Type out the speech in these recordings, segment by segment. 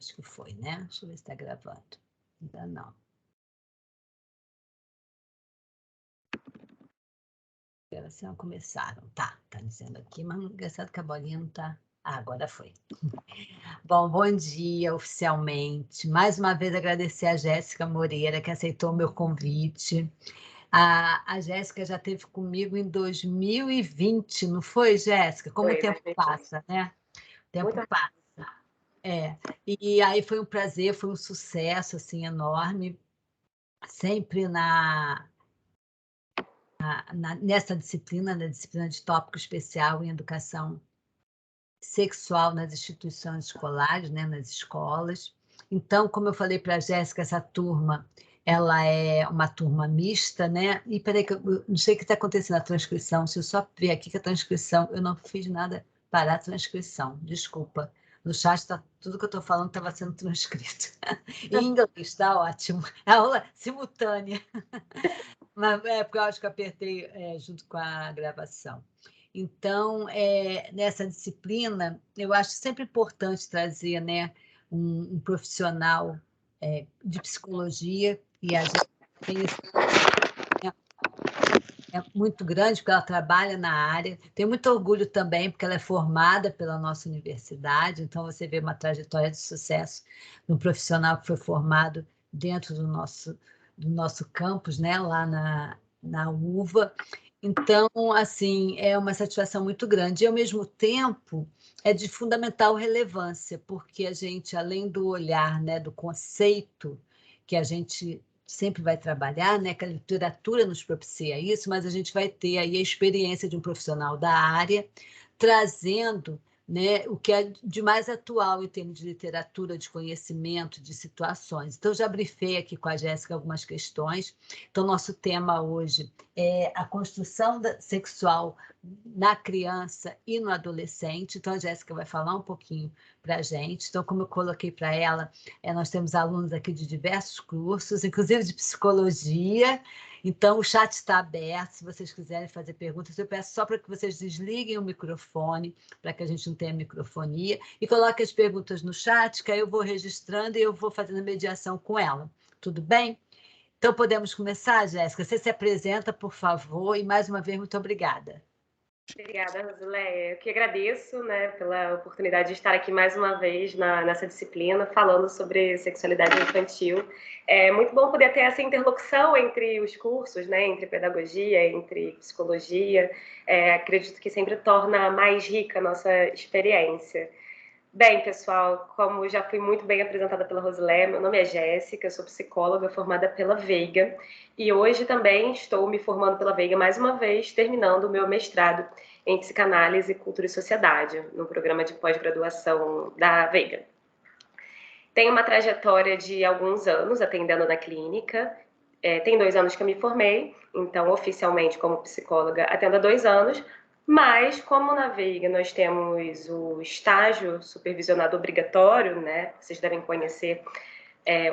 Acho que foi, né? Deixa eu ver se está gravando. Ainda não. Elas não começaram. Tá dizendo aqui, mas engraçado que a bolinha não tá. Ah, agora foi. Bom dia oficialmente. Mais uma vez agradecer a Jéssica Moreira, que aceitou o meu convite. A Jéssica já esteve comigo em 2020, não foi, Jéssica? Como o tempo passa, né? O tempo passa. E aí foi um prazer, foi um sucesso assim, enorme. Sempre nessa disciplina, na disciplina de tópico especial em educação sexual nas instituições escolares, né, nas escolas. Então, como eu falei para a Jéssica, essa turma, ela é uma turma mista, né? E peraí, que eu não sei o que está acontecendo na transcrição, se eu só ver aqui que a transcrição, eu não fiz nada para a transcrição, desculpa. No chat está tudo que eu estou falando estava sendo transcrito. Em inglês, está ótimo. É aula simultânea. Mas porque eu acho que eu apertei junto com a gravação. Então, nessa disciplina, eu acho sempre importante trazer, né, um profissional de psicologia, e a gente tem esse muito grande, porque ela trabalha na área. Tenho muito orgulho também, porque ela é formada pela nossa universidade, então você vê uma trajetória de sucesso de um profissional que foi formado dentro do nosso campus, né, lá na UVA. Então, assim, é uma satisfação muito grande. E, ao mesmo tempo, é de fundamental relevância, porque a gente, além do olhar, né, do conceito que a gente sempre vai trabalhar, né, que a literatura nos propicia isso, mas a gente vai ter aí a experiência de um profissional da área trazendo, né, o que é de mais atual em termos de literatura, de conhecimento, de situações. Então, já brifei aqui com a Jéssica algumas questões. Então, nosso tema hoje é a construção sexual na criança e no adolescente. Então, a Jéssica vai falar um pouquinho para a gente. Então, como eu coloquei para ela, nós temos alunos aqui de diversos cursos, inclusive de psicologia. Então, o chat está aberto, se vocês quiserem fazer perguntas. Eu peço só para que vocês desliguem o microfone, para que a gente não tenha microfonia, e coloquem as perguntas no chat, que aí eu vou registrando e eu vou fazendo a mediação com ela. Tudo bem? Então, podemos começar, Jéssica? Você se apresenta, por favor, e mais uma vez, muito obrigada. Obrigada, Rosileia. Eu que agradeço, né, pela oportunidade de estar aqui mais uma vez nessa disciplina, falando sobre sexualidade infantil. É muito bom poder ter essa interlocução entre os cursos, né, entre pedagogia, entre psicologia. Acredito que sempre torna mais rica a nossa experiência. Bem, pessoal, como já fui muito bem apresentada pela Rosileia, meu nome é Jéssica, eu sou psicóloga formada pela Veiga e hoje também estou me formando pela Veiga mais uma vez, terminando o meu mestrado em Psicanálise, Cultura e Sociedade, no programa de pós-graduação da Veiga. Tenho uma trajetória de alguns anos atendendo na clínica, tem 2 anos que eu me formei, então oficialmente como psicóloga atendo há 2 anos, mas, como na Veiga nós temos o estágio supervisionado obrigatório, né? Vocês devem conhecer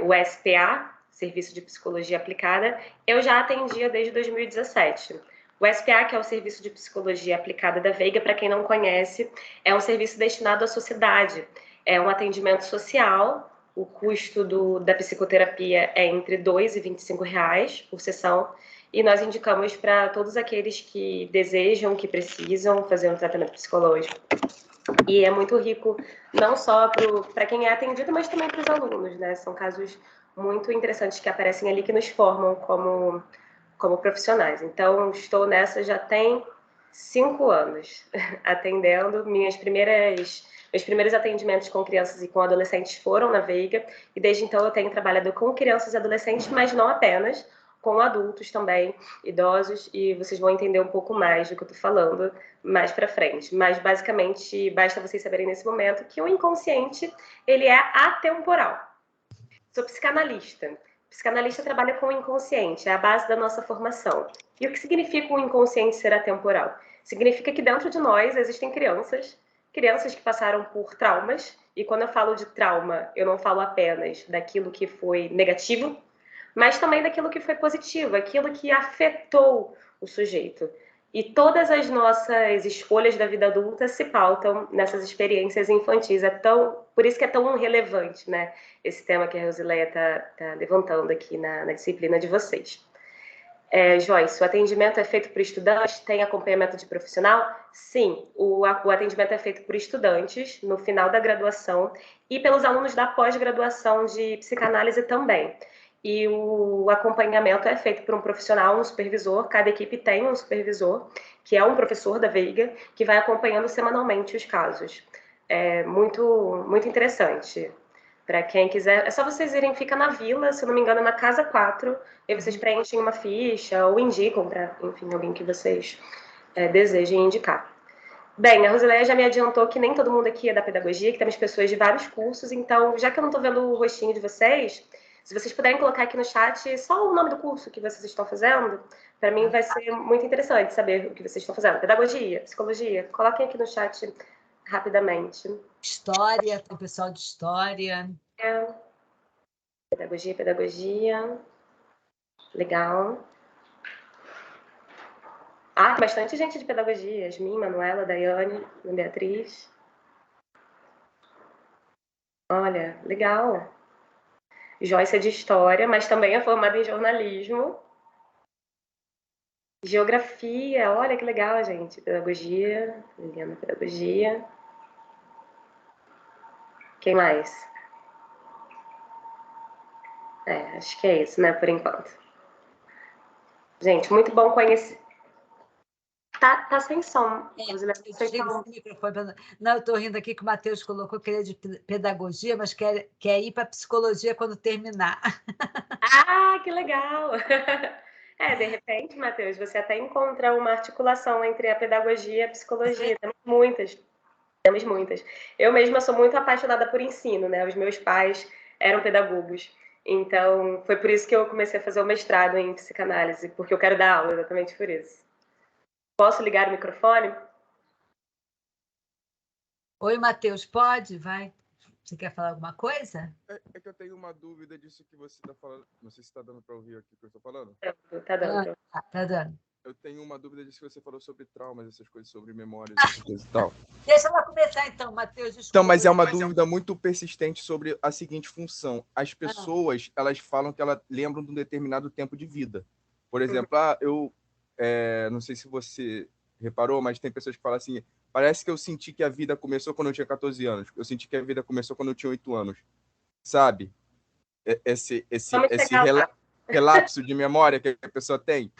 o SPA, Serviço de Psicologia Aplicada, eu já atendia desde 2017. O SPA, que é o Serviço de Psicologia Aplicada da Veiga, para quem não conhece, é um serviço destinado à sociedade. É um atendimento social, o custo da psicoterapia é entre R$ 2 e R$ 25 por sessão, e nós indicamos para todos aqueles que desejam, que precisam fazer um tratamento psicológico. E é muito rico, não só para quem é atendido, mas também para os alunos, né? São casos muito interessantes que aparecem ali, que nos formam como profissionais. Então, estou nessa já tem 5 anos, atendendo. Meus primeiros atendimentos com crianças e com adolescentes foram na Veiga, e desde então eu tenho trabalhado com crianças e adolescentes, mas não apenas, com adultos também, idosos, e vocês vão entender um pouco mais do que eu estou falando mais para frente. Mas, basicamente, basta vocês saberem nesse momento que o inconsciente, ele é atemporal. Sou psicanalista. Psicanalista trabalha com o inconsciente, é a base da nossa formação. E o que significa o inconsciente ser atemporal? Significa que dentro de nós existem crianças que passaram por traumas, e quando eu falo de trauma, eu não falo apenas daquilo que foi negativo, mas também daquilo que foi positivo, aquilo que afetou o sujeito. E todas as nossas escolhas da vida adulta se pautam nessas experiências infantis. Por isso que é tão relevante, né, esse tema que a Rosileia tá levantando aqui na disciplina de vocês. Joyce, o atendimento é feito por estudantes? Tem acompanhamento de profissional? Sim, o atendimento é feito por estudantes no final da graduação e pelos alunos da pós-graduação de psicanálise também. E o acompanhamento é feito por um profissional, um supervisor. Cada equipe tem um supervisor, que é um professor da Veiga, que vai acompanhando semanalmente os casos. É muito, muito interessante. Para quem quiser, é só vocês irem, fica na Vila, se eu não me engano, na Casa 4, e vocês preenchem uma ficha ou indicam para, enfim, alguém que vocês desejem indicar. Bem, a Rosileia já me adiantou que nem todo mundo aqui é da pedagogia, que temos pessoas de vários cursos, então, já que eu não estou vendo o rostinho de vocês, se vocês puderem colocar aqui no chat só o nome do curso que vocês estão fazendo, para mim vai ser muito interessante saber o que vocês estão fazendo. Pedagogia, psicologia, coloquem aqui no chat rapidamente. História, tem pessoal de história. Pedagogia. Legal. Tem bastante gente de pedagogia. Yasmin, Manuela, Daiane, Beatriz. Olha, legal. Joyce é de história, mas também é formada em jornalismo. Geografia, olha que legal, gente. Pedagogia, Liliana, pedagogia. Quem mais? Acho que é isso, né, por enquanto. Gente, muito bom conhecer. Tá sem som. Não, eu estou rindo aqui que o Matheus colocou que ele é de pedagogia, mas quer ir para psicologia quando terminar. Que legal! De repente, Matheus, você até encontra uma articulação entre a pedagogia e a psicologia. Temos muitas. Eu mesma sou muito apaixonada por ensino, né? Os meus pais eram pedagogos. Então, foi por isso que eu comecei a fazer o mestrado em psicanálise, porque eu quero dar aula, exatamente por isso. Posso ligar o microfone? Oi, Matheus, pode? Vai. Você quer falar alguma coisa? É que eu tenho uma dúvida disso que você está falando. Não sei se está dando para ouvir aqui o que eu estou falando. Tá dando. Tá dando. Eu tenho uma dúvida disso que você falou sobre traumas, essas coisas, sobre memórias, essas coisas e tal. Deixa ela começar então, Matheus. Desculpa. Então, mas é uma dúvida muito persistente sobre a seguinte função. As pessoas, elas falam que elas lembram de um determinado tempo de vida. Por exemplo, eu não sei se você reparou, mas tem pessoas que falam assim, parece que eu senti que a vida começou quando eu tinha 14 anos. Eu senti que a vida começou quando eu tinha 8 anos. Sabe? Esse relapso de memória que a pessoa tem.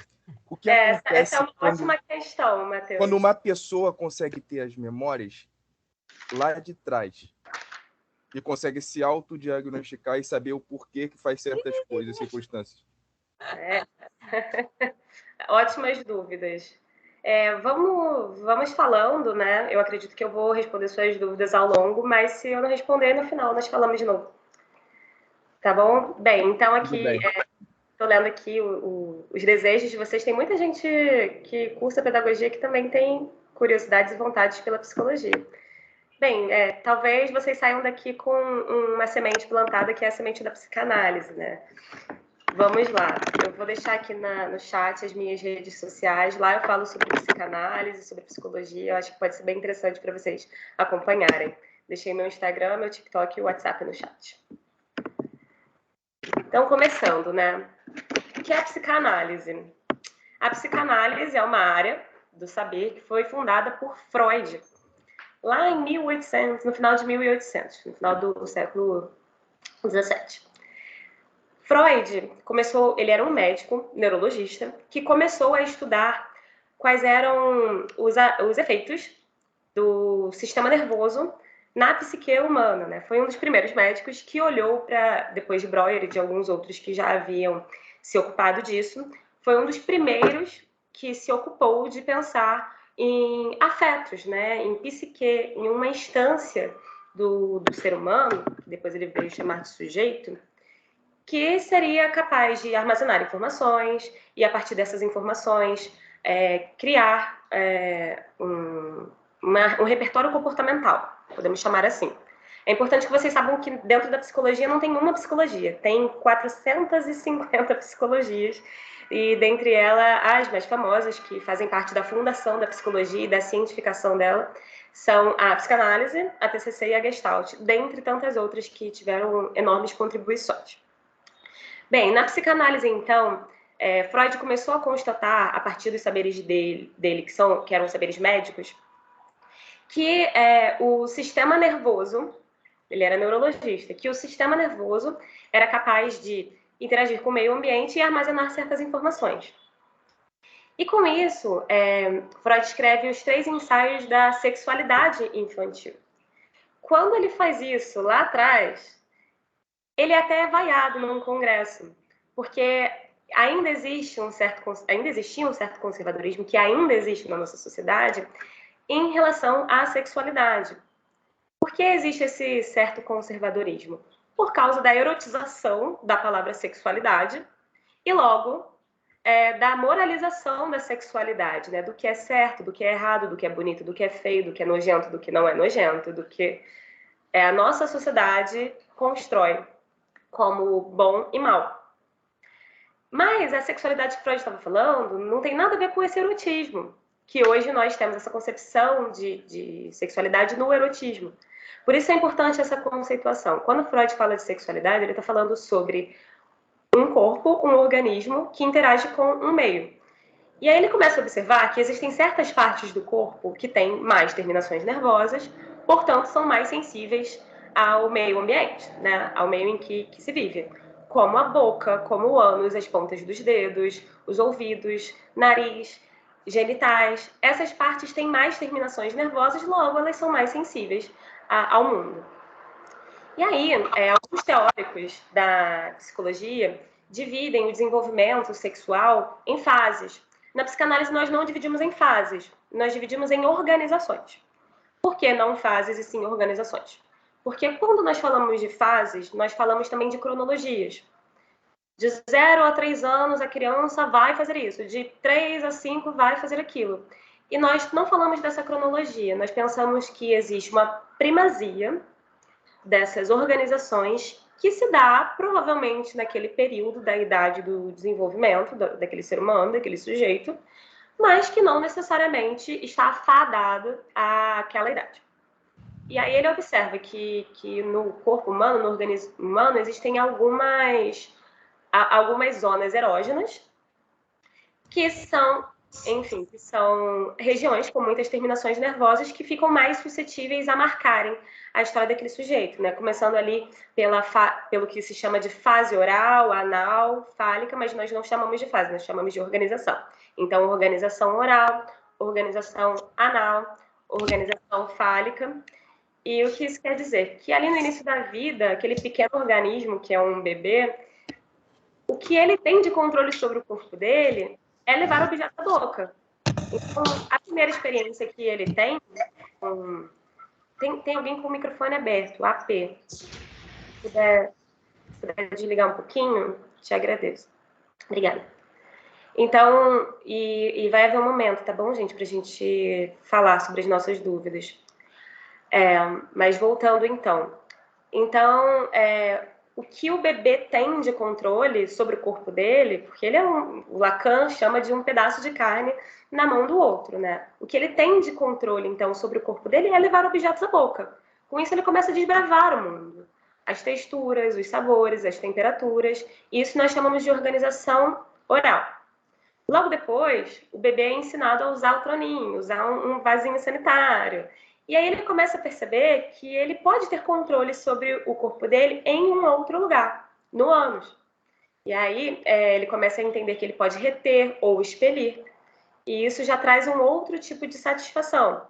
O que acontece essa é uma ótima questão, Matheus. Quando uma pessoa consegue ter as memórias lá de trás e consegue se autodiagnosticar e saber o porquê que faz certas coisas, circunstâncias. Ótimas dúvidas. Vamos falando, né? Eu acredito que eu vou responder suas dúvidas ao longo, mas se eu não responder, no final nós falamos de novo. Tá bom? Bem, então aqui... Estou lendo aqui os desejos de vocês. Tem muita gente que cursa pedagogia que também tem curiosidades e vontades pela psicologia. Bem, talvez vocês saiam daqui com uma semente plantada, que é a semente da psicanálise, né? Vamos lá. Eu vou deixar aqui no chat as minhas redes sociais. Lá eu falo sobre psicanálise, sobre psicologia. Eu acho que pode ser bem interessante para vocês acompanharem. Deixei meu Instagram, meu TikTok e o WhatsApp no chat. Então, começando, né? O que é a psicanálise? A psicanálise é uma área do saber que foi fundada por Freud, lá em 1800, no final de 1800, no final do século 17. Freud ele era um médico, neurologista, que começou a estudar quais eram os efeitos do sistema nervoso na psique humana, né? Foi um dos primeiros médicos que olhou para, depois de Breuer e de alguns outros que já haviam se ocupado disso, foi um dos primeiros que se ocupou de pensar em afetos, né? Em psique, em uma instância do ser humano, que depois ele veio chamar de sujeito, que seria capaz de armazenar informações e, a partir dessas informações, criar um repertório comportamental, podemos chamar assim. É importante que vocês saibam que dentro da psicologia não tem uma psicologia, tem 450 psicologias e dentre elas, as mais famosas, que fazem parte da fundação da psicologia e da cientificação dela, são a psicanálise, a TCC e a Gestalt, dentre tantas outras que tiveram enormes contribuições. Bem, na psicanálise, então, Freud começou a constatar, a partir dos saberes dele que eram saberes médicos, que o sistema nervoso, ele era neurologista, que o sistema nervoso era capaz de interagir com o meio ambiente e armazenar certas informações. E com isso, Freud escreve os 3 ensaios da sexualidade infantil. Quando ele faz isso lá atrás, ele até é vaiado num congresso, porque ainda existia um certo conservadorismo, que ainda existe na nossa sociedade, em relação à sexualidade. Por que existe esse certo conservadorismo? Por causa da erotização da palavra sexualidade e, logo, da moralização da sexualidade, né? Do que é certo, do que é errado, do que é bonito, do que é feio, do que é nojento, do que não é nojento, do que a nossa sociedade constrói como bom e mal. Mas a sexualidade que Freud estava falando não tem nada a ver com esse erotismo, que hoje nós temos essa concepção de sexualidade no erotismo. Por isso é importante essa conceituação. Quando Freud fala de sexualidade, ele está falando sobre um corpo, um organismo que interage com um meio. E aí ele começa a observar que existem certas partes do corpo que têm mais terminações nervosas, portanto são mais sensíveis ao meio ambiente, né? Ao meio em que se vive. Como a boca, como o ânus, as pontas dos dedos, os ouvidos, nariz, genitais. Essas partes têm mais terminações nervosas, logo elas são mais sensíveis ao mundo. E aí, alguns teóricos da psicologia dividem o desenvolvimento sexual em fases. Na psicanálise, nós não dividimos em fases, nós dividimos em organizações. Por que não fases e sim organizações? Porque quando nós falamos de fases, nós falamos também de cronologias. De 0 a 3 anos, a criança vai fazer isso. De 3 a 5, vai fazer aquilo. E nós não falamos dessa cronologia. Nós pensamos que existe uma primazia dessas organizações que se dá provavelmente naquele período da idade do desenvolvimento daquele ser humano, daquele sujeito, mas que não necessariamente está afadado àquela idade. E aí ele observa que no corpo humano, no organismo humano, existem algumas zonas erógenas que são, enfim, que são regiões com muitas terminações nervosas que ficam mais suscetíveis a marcarem a história daquele sujeito, né? Começando ali pelo que se chama de fase oral, anal, fálica, mas nós não chamamos de fase, nós chamamos de organização. Então, organização oral, organização anal, organização fálica. E o que isso quer dizer? Que ali no início da vida, aquele pequeno organismo que é um bebê, o que ele tem de controle sobre o corpo dele é levar o objeto à boca. Então, a primeira experiência que ele tem... Tem alguém com o microfone aberto, AP. Se puder desligar um pouquinho, te agradeço. Obrigada. Então, e vai haver um momento, tá bom, gente? Pra gente falar sobre as nossas dúvidas. Mas voltando, então. Então, o que o bebê tem de controle sobre o corpo dele, porque ele o Lacan chama de um pedaço de carne na mão do outro, né? O que ele tem de controle, então, sobre o corpo dele é levar objetos à boca. Com isso, ele começa a desbravar o mundo. As texturas, os sabores, as temperaturas. E isso nós chamamos de organização oral. Logo depois, o bebê é ensinado a usar o troninho, usar um vasinho sanitário. E aí ele começa a perceber que ele pode ter controle sobre o corpo dele em um outro lugar, no ânus. E aí ele começa a entender que ele pode reter ou expelir. E isso já traz um outro tipo de satisfação.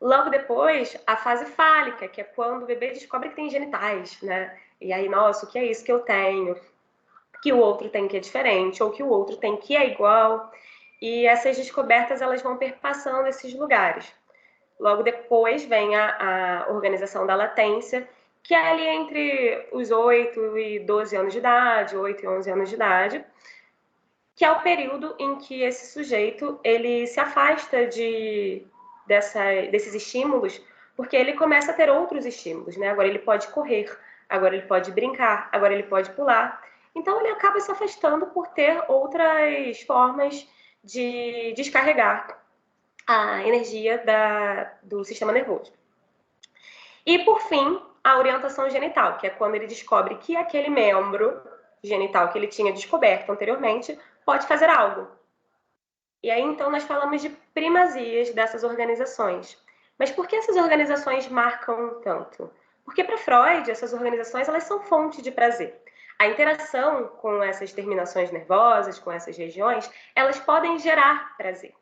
Logo depois, a fase fálica, que é quando o bebê descobre que tem genitais, né? E aí, nossa, o que é isso que eu tenho? Que o outro tem que é diferente, ou que o outro tem que é igual. E essas descobertas, elas vão perpassando esses lugares. Logo depois vem a organização da latência, que é ali entre os 8 e 12 anos de idade, 8 e 11 anos de idade, que é o período em que esse sujeito ele se afasta desses estímulos, porque ele começa a ter outros estímulos, né? Agora ele pode correr, agora ele pode brincar, agora ele pode pular. Então, ele acaba se afastando por ter outras formas de descarregar a energia do sistema nervoso. E, por fim, a orientação genital, que é quando ele descobre que aquele membro genital que ele tinha descoberto anteriormente pode fazer algo. E aí, então, nós falamos de primazias dessas organizações. Mas por que essas organizações marcam tanto? Porque, para Freud, essas organizações elas são fonte de prazer. A interação com essas terminações nervosas, com essas regiões, elas podem gerar prazer.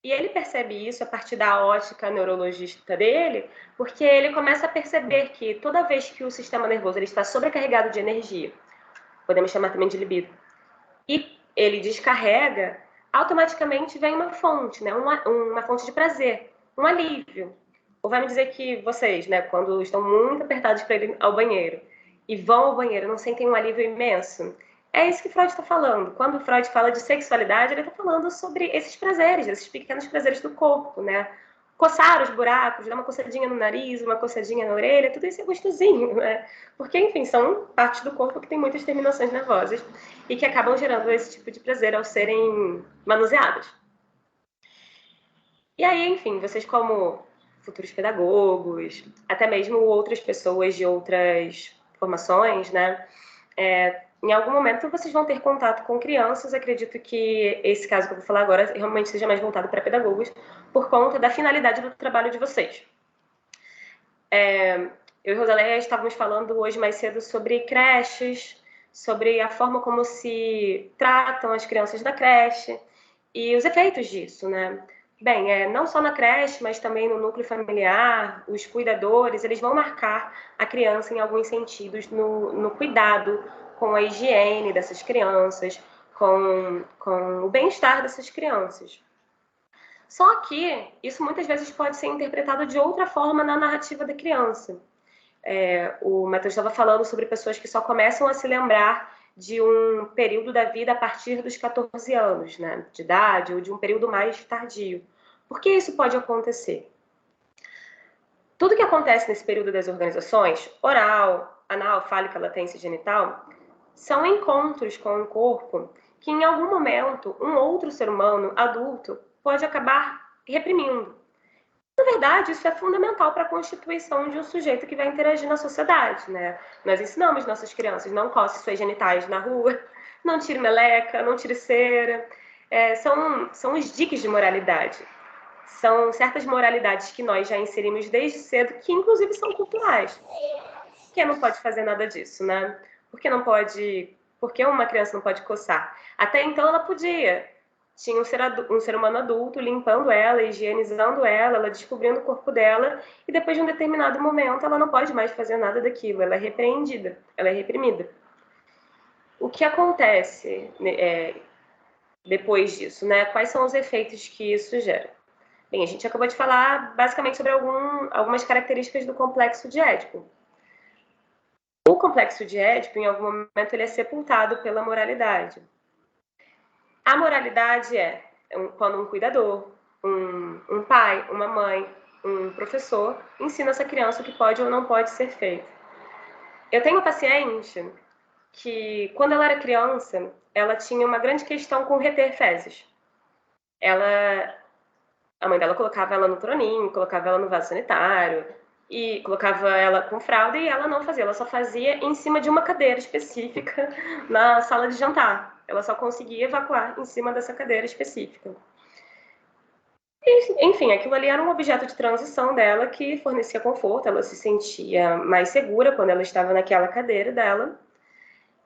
E ele percebe isso a partir da ótica neurologista dele, porque ele começa a perceber que toda vez que o sistema nervoso ele está sobrecarregado de energia, podemos chamar também de libido, e ele descarrega, automaticamente vem uma fonte, né? uma fonte de prazer, um alívio. Ou vai me dizer que vocês, né, quando estão muito apertados para ir ao banheiro e vão ao banheiro, não sentem um alívio imenso? É isso que Freud está falando. Quando Freud fala de sexualidade, ele está falando sobre esses prazeres, esses pequenos prazeres do corpo, né? Coçar os buracos, dar uma coçadinha no nariz, uma coçadinha na orelha, tudo isso é gostosinho, né? Porque, enfim, são partes do corpo que tem muitas terminações nervosas e que acabam gerando esse tipo de prazer ao serem manuseadas. E aí, enfim, vocês como futuros pedagogos, até mesmo outras pessoas de outras formações, né? Em algum momento vocês vão ter contato com crianças. Acredito que esse caso que eu vou falar agora realmente seja mais voltado para pedagogos, por conta da finalidade do trabalho de vocês. Eu e Rosaléia estávamos falando hoje mais cedo sobre creches, sobre a forma como se tratam as crianças da creche e os efeitos disso, né? Bem, não só na creche, mas também no núcleo familiar, os cuidadores, eles vão marcar a criança em alguns sentidos no cuidado com a higiene dessas crianças, com o bem-estar dessas crianças. Só que isso muitas vezes pode ser interpretado de outra forma na narrativa da criança. O Matheus estava falando sobre pessoas que só começam a se lembrar de um período da vida a partir dos 14 anos, né, de idade, ou de um período mais tardio. Por que isso pode acontecer? Tudo que acontece nesse período das organizações, oral, anal, fálica, latência e genital, são encontros com o corpo que em algum momento um outro ser humano adulto pode acabar reprimindo. Na verdade, isso é fundamental para a constituição de um sujeito que vai interagir na sociedade, né? Nós ensinamos nossas crianças, não coce suas genitais na rua, não tire meleca, não tire cera. São os diques de moralidade. São certas moralidades que nós já inserimos desde cedo, que inclusive são culturais. Por que não pode fazer nada disso, né? Por que uma criança não pode coçar? Até então ela podia. Tinha um ser humano adulto limpando ela, higienizando ela descobrindo o corpo dela, e depois de um determinado momento ela não pode mais fazer nada daquilo, ela é repreendida, ela é reprimida. O que acontece depois disso, né? Quais são os efeitos que isso gera? Bem, a gente acabou de falar basicamente sobre algumas características do complexo de Édipo. O complexo de Édipo, em algum momento, ele é sepultado pela moralidade. A moralidade quando um cuidador, um pai, uma mãe, um professor ensina essa criança o que pode ou não pode ser feito. Eu tenho uma paciente que, quando ela era criança, ela tinha uma grande questão com reter fezes. A mãe dela colocava ela no troninho, colocava ela no vaso sanitário, e colocava ela com fralda, e ela não fazia, ela só fazia em cima de uma cadeira específica na sala de jantar. Ela só conseguia evacuar em cima dessa cadeira específica. E, enfim, aquilo ali era um objeto de transição dela que fornecia conforto, ela se sentia mais segura quando ela estava naquela cadeira dela.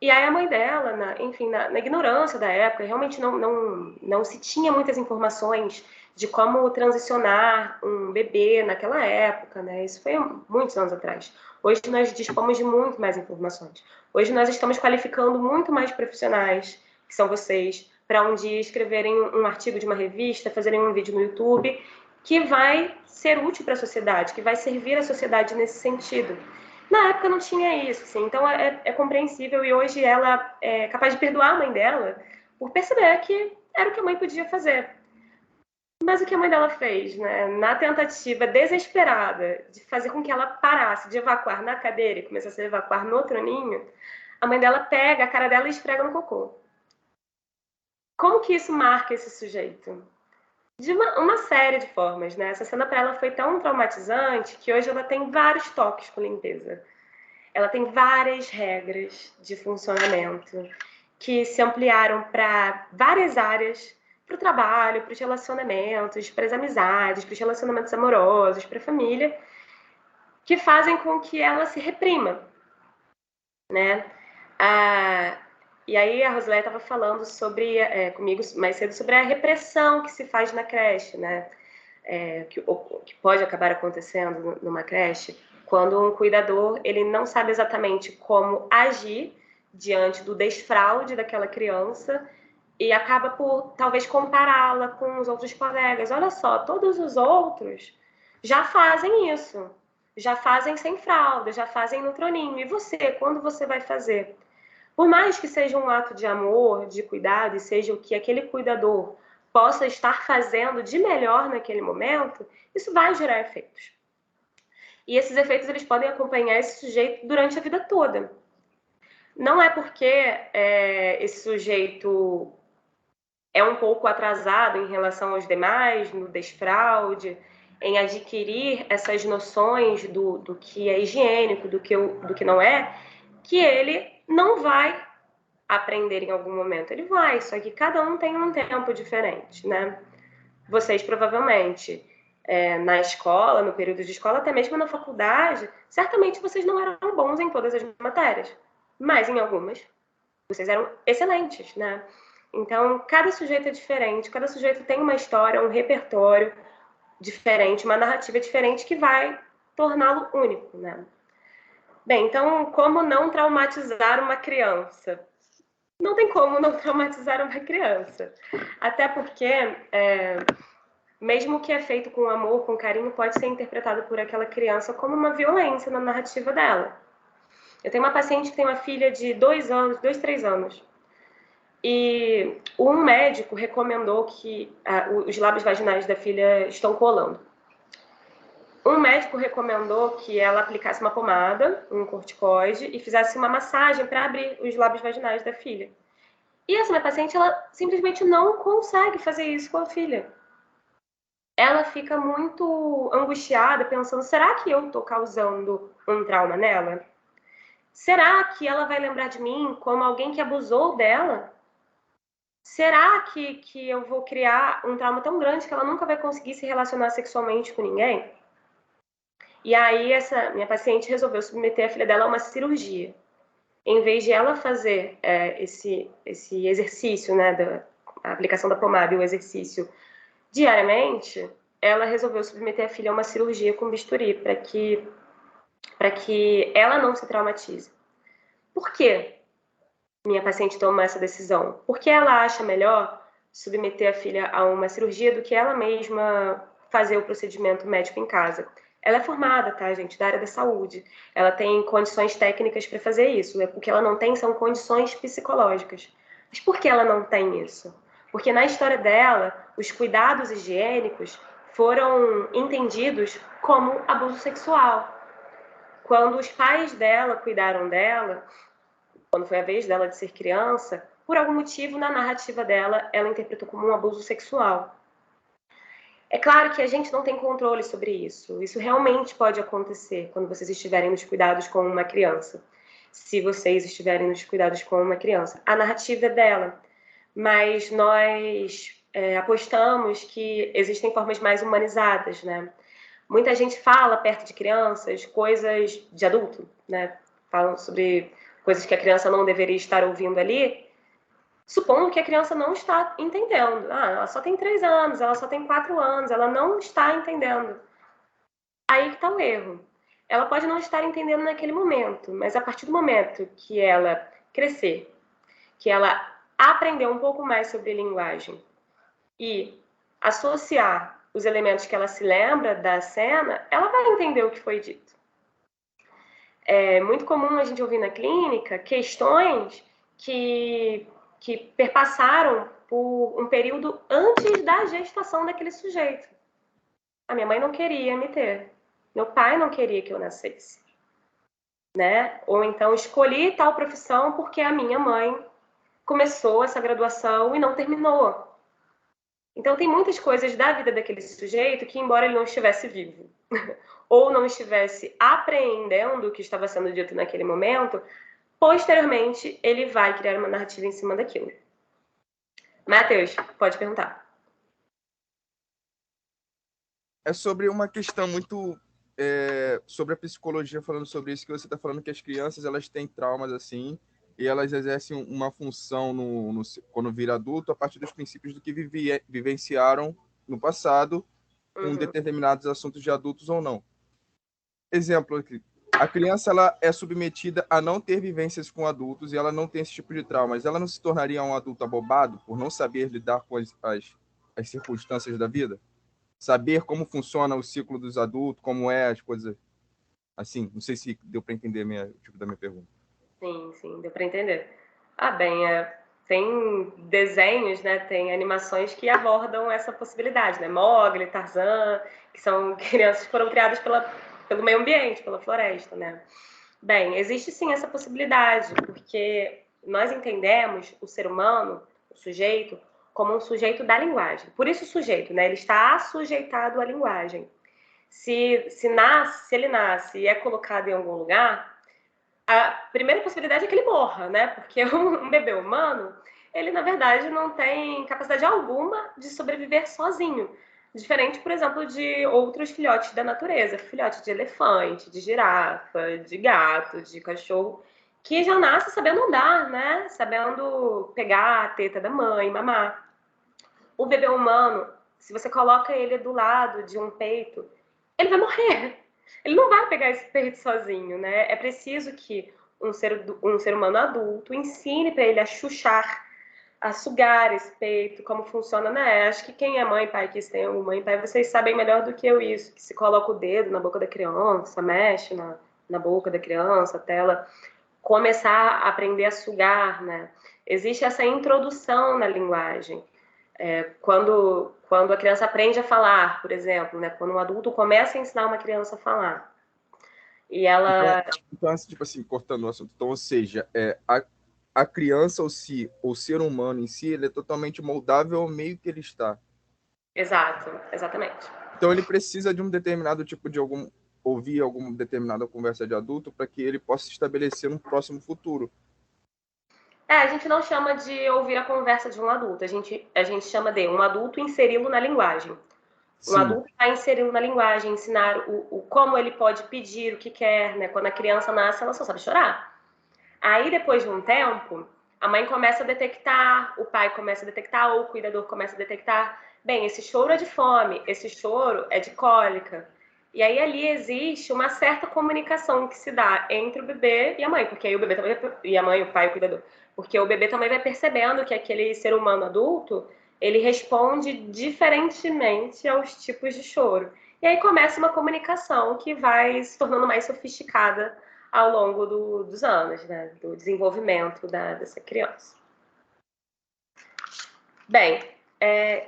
E aí a mãe dela, na ignorância da época, realmente não se tinha muitas informações de como transicionar um bebê naquela época, né? Isso foi muitos anos atrás. Hoje nós dispomos de muito mais informações. Hoje nós estamos qualificando muito mais profissionais, que são vocês, para um dia escreverem um artigo de uma revista, fazerem um vídeo no YouTube, que vai ser útil para a sociedade, que vai servir a sociedade nesse sentido. Na época não tinha isso, assim, então é compreensível, e hoje ela é capaz de perdoar a mãe dela por perceber que era o que a mãe podia fazer. Mas o que a mãe dela fez, né? Na tentativa desesperada de fazer com que ela parasse de evacuar na cadeira e começasse a evacuar no troninho, a mãe dela pega a cara dela e esfrega no cocô. Como que isso marca esse sujeito? De uma série de formas, né? Essa cena para ela foi tão traumatizante que hoje ela tem vários toques com limpeza. Ela tem várias regras de funcionamento que se ampliaram para várias áreas, para o trabalho, para os relacionamentos, para as amizades, para os relacionamentos amorosos, para a família, que fazem com que ela se reprima, né? E aí a Rosilé estava falando comigo mais cedo sobre a repressão que se faz na creche, né? Que pode acabar acontecendo numa creche, quando um cuidador ele não sabe exatamente como agir diante do desfraude daquela criança e acaba por talvez compará-la com os outros colegas. Olha só, todos os outros já fazem isso, já fazem sem fralda, já fazem no troninho. E você, quando você vai fazer? Por mais que seja um ato de amor, de cuidado, e seja o que aquele cuidador possa estar fazendo de melhor naquele momento, isso vai gerar efeitos. E esses efeitos eles podem acompanhar esse sujeito durante a vida toda. Não é porque esse sujeito é um pouco atrasado em relação aos demais, no desfraude, em adquirir essas noções do que é higiênico, do que não é, que ele não vai aprender em algum momento. Ele vai, só que cada um tem um tempo diferente, né? Vocês provavelmente, na escola, no período de escola, até mesmo na faculdade, certamente vocês não eram bons em todas as matérias, mas em algumas vocês eram excelentes, né? Então, cada sujeito é diferente, cada sujeito tem uma história, um repertório diferente, uma narrativa diferente que vai torná-lo único, né? Bem, então, como não traumatizar uma criança? Não tem como não traumatizar uma criança. Até porque, mesmo que é feito com amor, com carinho, pode ser interpretado por aquela criança como uma violência na narrativa dela. Eu tenho uma paciente que tem uma filha de 2 anos, 2, 3 anos. E um médico recomendou que os lábios vaginais da filha estão colando. Um médico recomendou que ela aplicasse uma pomada, um corticoide, e fizesse uma massagem para abrir os lábios vaginais da filha. E essa minha paciente, ela simplesmente não consegue fazer isso com a filha. Ela fica muito angustiada, pensando, será que eu estou causando um trauma nela? Será que ela vai lembrar de mim como alguém que abusou dela? Será que eu vou criar um trauma tão grande que ela nunca vai conseguir se relacionar sexualmente com ninguém? E aí essa minha paciente resolveu submeter a filha dela a uma cirurgia. Em vez de ela fazer esse exercício, né, da aplicação da pomada e o exercício diariamente, ela resolveu submeter a filha a uma cirurgia com bisturi para que ela não se traumatize. Por quê? Minha paciente tomou essa decisão? Porque ela acha melhor submeter a filha a uma cirurgia do que ela mesma fazer o procedimento médico em casa. Ela é formada, tá, gente, da área da saúde. Ela tem condições técnicas para fazer isso. O que ela não tem são condições psicológicas. Mas por que ela não tem isso? Porque na história dela, os cuidados higiênicos foram entendidos como abuso sexual. Quando os pais dela cuidaram dela, quando foi a vez dela de ser criança, por algum motivo, na narrativa dela, ela interpretou como um abuso sexual. É claro que a gente não tem controle sobre isso. Isso realmente pode acontecer quando vocês estiverem nos cuidados com uma criança. Se vocês estiverem nos cuidados com uma criança. A narrativa é dela. Mas nós apostamos que existem formas mais humanizadas, né? Muita gente fala perto de crianças coisas de adulto, né? Falam sobre coisas que a criança não deveria estar ouvindo ali, supondo que a criança não está entendendo. Ela só tem 3 anos, ela só tem 4 anos, ela não está entendendo. Aí que está o erro. Ela pode não estar entendendo naquele momento, mas a partir do momento que ela crescer, que ela aprender um pouco mais sobre linguagem e associar os elementos que ela se lembra da cena, ela vai entender o que foi dito. É muito comum a gente ouvir na clínica questões que perpassaram por um período antes da gestação daquele sujeito. A minha mãe não queria me ter. Meu pai não queria que eu nascesse. né? Ou então escolhi tal profissão porque a minha mãe começou essa graduação e não terminou. Então tem muitas coisas da vida daquele sujeito que, embora ele não estivesse vivo ou não estivesse apreendendo o que estava sendo dito naquele momento, posteriormente ele vai criar uma narrativa em cima daquilo. Matheus, pode perguntar. É sobre uma questão muito sobre a psicologia, falando sobre isso que você está falando, que as crianças elas têm traumas assim e elas exercem uma função quando vira adulto a partir dos princípios do que vivenciaram no passado com determinados assuntos de adultos ou não. Exemplo aqui. A criança ela é submetida a não ter vivências com adultos e ela não tem esse tipo de traumas. Ela não se tornaria um adulto abobado por não saber lidar com as circunstâncias da vida? Saber como funciona o ciclo dos adultos, como é as coisas assim. Não sei se deu para entender o tipo da minha pergunta. Sim, deu para entender. Bem, tem desenhos, né? Tem animações que abordam essa possibilidade, né? Mowgli, Tarzan, que são crianças que foram criadas pelo meio ambiente, pela floresta, né? Bem, existe sim essa possibilidade, porque nós entendemos o ser humano, o sujeito, como um sujeito da linguagem. Por isso o sujeito, né? Ele está assujeitado à linguagem. Se ele nasce e é colocado em algum lugar, a primeira possibilidade é que ele morra, né? Porque um bebê humano, ele na verdade não tem capacidade alguma de sobreviver sozinho. Diferente, por exemplo, de outros filhotes da natureza, filhote de elefante, de girafa, de gato, de cachorro, que já nasce sabendo andar, né? Sabendo pegar a teta da mãe, mamar. O bebê humano, se você coloca ele do lado de um peito, ele vai morrer. Ele não vai pegar esse peito sozinho, né? É preciso que um ser humano adulto ensine para ele a chuchar, a sugar esse peito, como funciona, né? Acho que quem é mãe e pai, que tem mãe e pai, vocês sabem melhor do que eu isso, que se coloca o dedo na boca da criança, mexe na boca da criança, até ela começar a aprender a sugar, né? Existe essa introdução na linguagem. Quando a criança aprende a falar, por exemplo, né? Quando um adulto começa a ensinar uma criança a falar, e ela... Então tipo assim, cortando o assunto, então, ou seja, a criança o ser humano em si, ele é totalmente moldável ao meio que ele está. Exato, exatamente. Então ele precisa de um determinado tipo de ouvir alguma determinada conversa de adulto para que ele possa estabelecer um próximo futuro. A gente não chama de ouvir a conversa de um adulto, a gente chama de um adulto inseri-lo na linguagem. Um adulto vai inseri-lo na linguagem, ensinar como ele pode pedir o que quer, né? Quando a criança nasce, ela só sabe chorar. Aí, depois de um tempo, a mãe começa a detectar, o pai começa a detectar, ou o cuidador começa a detectar, bem, esse choro é de fome, esse choro é de cólica. E aí ali existe uma certa comunicação que se dá entre o bebê e a mãe, porque aí o bebê também e a mãe, o pai, o cuidador, porque o bebê também vai percebendo que aquele ser humano adulto, ele responde diferentemente aos tipos de choro. E aí começa uma comunicação que vai se tornando mais sofisticada ao longo dos anos, né, do desenvolvimento dessa criança. Bem,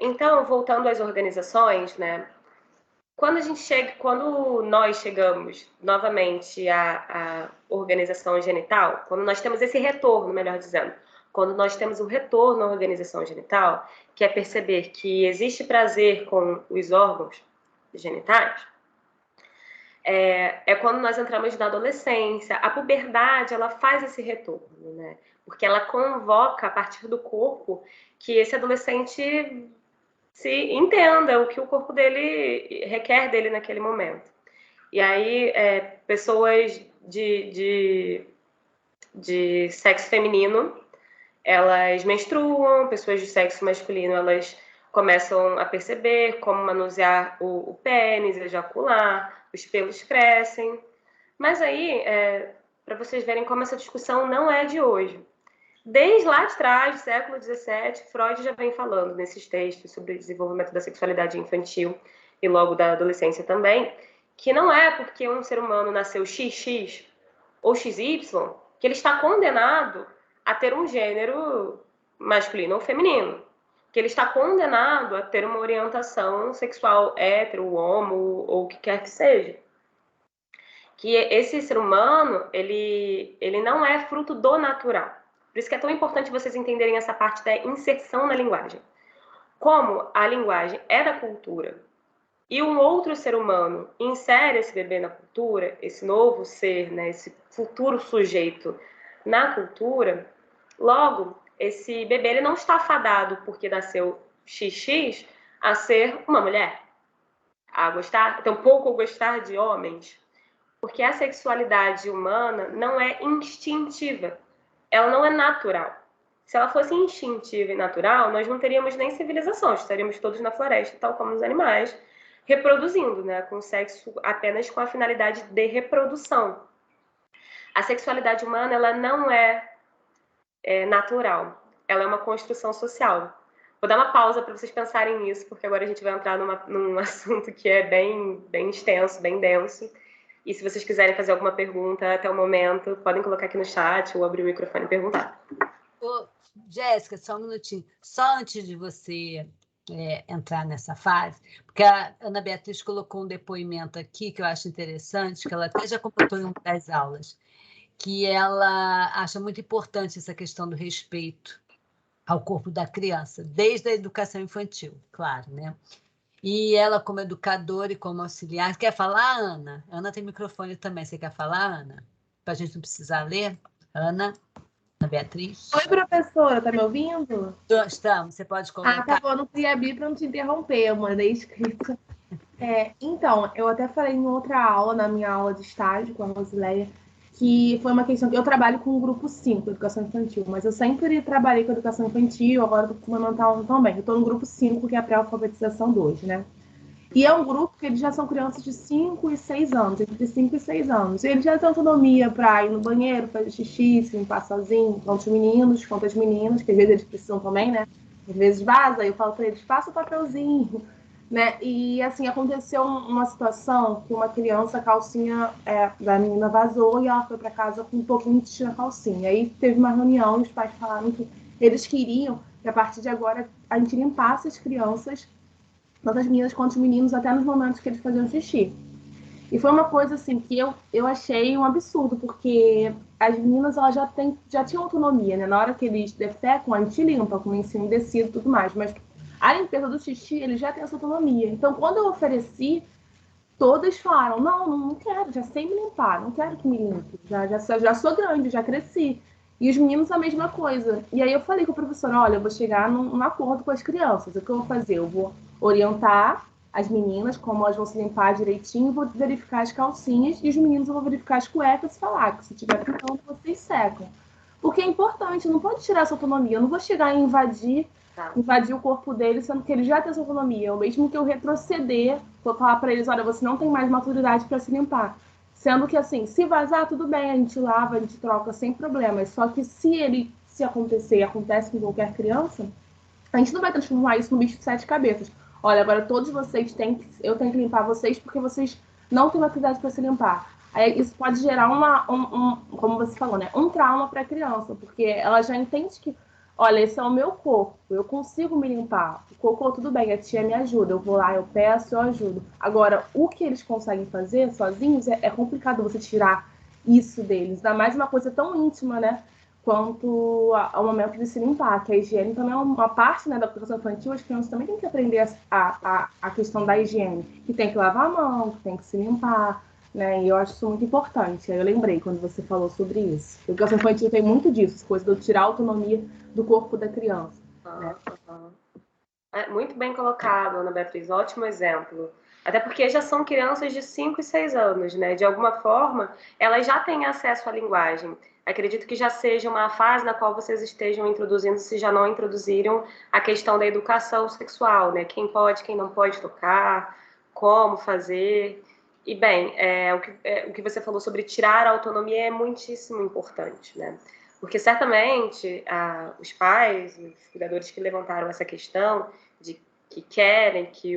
então, voltando às organizações, né, quando nós chegamos novamente à organização genital, quando nós temos esse retorno, melhor dizendo, quando nós temos o retorno à organização genital, que é perceber que existe prazer com os órgãos genitais, quando nós entramos na adolescência. A puberdade, ela faz esse retorno, né? Porque ela convoca, a partir do corpo, que esse adolescente se entenda o que o corpo dele requer dele naquele momento. E aí, pessoas de sexo feminino, elas menstruam, pessoas de sexo masculino, elas começam a perceber como manusear o pênis, ejacular, os pelos crescem. Mas aí, para vocês verem como essa discussão não é de hoje. Desde lá de trás, do século XVII, Freud já vem falando nesses textos sobre o desenvolvimento da sexualidade infantil e logo da adolescência também, que não é porque um ser humano nasceu XX ou XY que ele está condenado a ter um gênero masculino ou feminino, que ele está condenado a ter uma orientação sexual hétero, homo ou o que quer que seja. que esse ser humano, ele não é fruto do natural. Por isso que é tão importante vocês entenderem essa parte da inserção na linguagem. Como a linguagem é da cultura e um outro ser humano insere esse bebê na cultura, esse novo ser, né, esse futuro sujeito na cultura, logo, esse bebê ele não está fadado porque nasceu XX a ser uma mulher, a gostar, tampouco gostar de homens, porque a sexualidade humana não é instintiva, ela não é natural. Se ela fosse instintiva e natural, nós não teríamos nem civilização, estaríamos todos na floresta, tal como os animais, reproduzindo, né, com sexo apenas com a finalidade de reprodução. A sexualidade humana, ela não é natural, ela é uma construção social. Vou dar uma pausa para vocês pensarem nisso, porque agora a gente vai entrar num assunto que é bem extenso, bem denso. E se vocês quiserem fazer alguma pergunta até o momento, podem colocar aqui no chat ou abrir o microfone e perguntar. Ô, Jéssica, só um minutinho. Só antes de você entrar nessa fase, porque a Ana Beatriz colocou um depoimento aqui que eu acho interessante, que ela até já completou em uma das aulas, que ela acha muito importante essa questão do respeito ao corpo da criança, desde a educação infantil, claro, né? E ela, como educadora e como auxiliar, quer falar, Ana? Ana tem microfone também. Você quer falar, Ana? Para a gente não precisar ler? Ana Beatriz? Oi, professora, tá me ouvindo? Estamos, você pode colocar. Tá bom, não queria abrir para não te interromper, eu mandei escrito. Então, eu até falei em outra aula, na minha aula de estágio com a Rosileia, que foi uma questão que eu trabalho com o grupo 5, educação infantil, mas eu sempre trabalhei com educação infantil, agora do fundamental também. Eu estou no grupo 5, que é a pré-alfabetização 2, né? E é um grupo que eles já são crianças de 5 e 6 anos, entre 5 e 6 anos. E eles já têm autonomia para ir no banheiro, fazer xixi, se limpar sozinho, tanto os meninos quanto as meninas, que às vezes eles precisam também, né? Às vezes vaza, eu falo para eles, passa o papelzinho, né? E assim, aconteceu uma situação que uma criança, a calcinha da menina vazou e ela foi para casa com um pouquinho de xixi na calcinha. Aí teve uma reunião e os pais falaram que eles queriam que a partir de agora a gente limpasse as crianças, tanto as meninas quanto os meninos, até nos momentos que eles faziam xixi. E foi uma coisa assim que eu achei um absurdo, porque as meninas elas já tinham autonomia, né? Na hora que eles defecam, a gente limpa com lencinho descido e tudo mais, mas a limpeza do xixi, eles já têm essa autonomia. Então, quando eu ofereci, todas falaram, não quero, já sei me limpar, não quero que me limpe, já sou grande, já cresci. E os meninos a mesma coisa. E aí eu falei com o professor, olha, eu vou chegar num acordo com as crianças. O que eu vou fazer? Eu vou orientar as meninas como elas vão se limpar direitinho, vou verificar as calcinhas e os meninos eu vou verificar as cuecas e falar que se tiver pintando, vocês secam. Porque é importante, não pode tirar essa autonomia. Eu não vou chegar e invadir o corpo deles, sendo que eles já têm essa autonomia. Ou mesmo que eu retroceder, vou falar para eles, olha, você não tem mais maturidade para se limpar. Sendo que, assim, se vazar, tudo bem, a gente lava, a gente troca sem problemas. Só que se acontecer, acontece com qualquer criança, a gente não vai transformar isso num bicho de 7 cabeças. Olha, agora todos vocês eu tenho que limpar vocês porque vocês não têm maturidade para se limpar. Aí isso pode gerar como você falou, né? Um trauma para a criança, porque ela já entende que, olha, esse é o meu corpo, eu consigo me limpar. O cocô, tudo bem, a tia me ajuda, eu vou lá, eu peço, eu ajudo. Agora, o que eles conseguem fazer sozinhos é complicado você tirar isso deles. Ainda mais uma coisa tão íntima, né? Quanto ao momento de se limpar, que a higiene também é uma parte, né, da educação infantil. As crianças também têm que aprender a questão da higiene, que tem que lavar a mão, que tem que se limpar, né? E eu acho isso muito importante. Aí eu lembrei quando você falou sobre isso. A educação infantil tem muito disso, essa coisa de eu tirar a autonomia do corpo da criança. Né? Muito bem colocado, Ana Beatriz, ótimo exemplo. Até porque já são crianças de 5 e 6 anos, né? De alguma forma, elas já têm acesso à linguagem. Acredito que já seja uma fase na qual vocês estejam introduzindo, se já não introduziram, a questão da educação sexual, né? Quem pode, quem não pode tocar, como fazer. E, bem, o que você falou sobre tirar a autonomia é muitíssimo importante, né? Porque, certamente, os pais, os cuidadores que levantaram essa questão de que querem que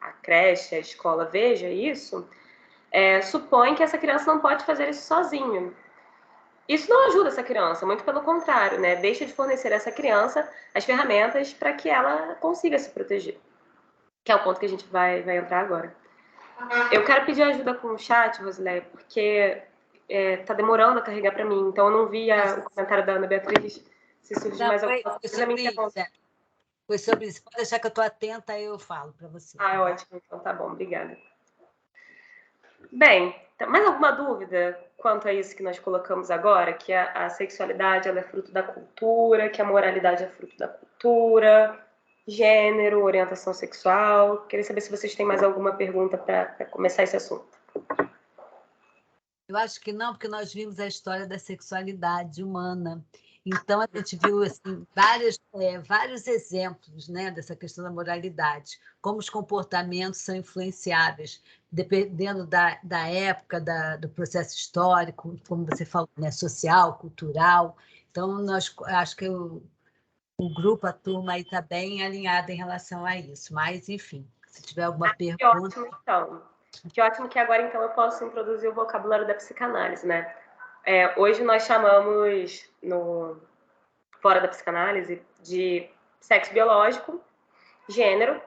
a creche, a escola veja isso, supõe que essa criança não pode fazer isso sozinha. Isso não ajuda essa criança, muito pelo contrário, né? Deixa de fornecer a essa criança as ferramentas para que ela consiga se proteger, que é o ponto que a gente vai entrar agora. Eu quero pedir ajuda com o chat, Rosileia, porque tá demorando a carregar para mim, então eu não vi o comentário da Ana Beatriz. Se surgir mais alguma coisa, me interrompe. Foi sobre isso. Pode deixar que eu estou atenta, aí eu falo para você. Ah, ótimo. Então tá bom, obrigada. Bem, mais alguma dúvida quanto a isso que nós colocamos agora? Que a sexualidade ela é fruto da cultura, que a moralidade é fruto da cultura, gênero, orientação sexual. Queria saber se vocês têm mais alguma pergunta para começar esse assunto. Eu acho que não, porque nós vimos a história da sexualidade humana. Então, a gente viu assim, vários exemplos, né, dessa questão da moralidade, como os comportamentos são influenciáveis, dependendo da época, do processo histórico, como você falou, né, social, cultural. Então, acho que o grupo, a turma, aí está bem alinhada em relação a isso. Mas, enfim, se tiver alguma pergunta... Que ótimo, então. Que ótimo que agora, então, eu posso introduzir o vocabulário da psicanálise, né? Hoje nós chamamos, fora da psicanálise, de sexo biológico, gênero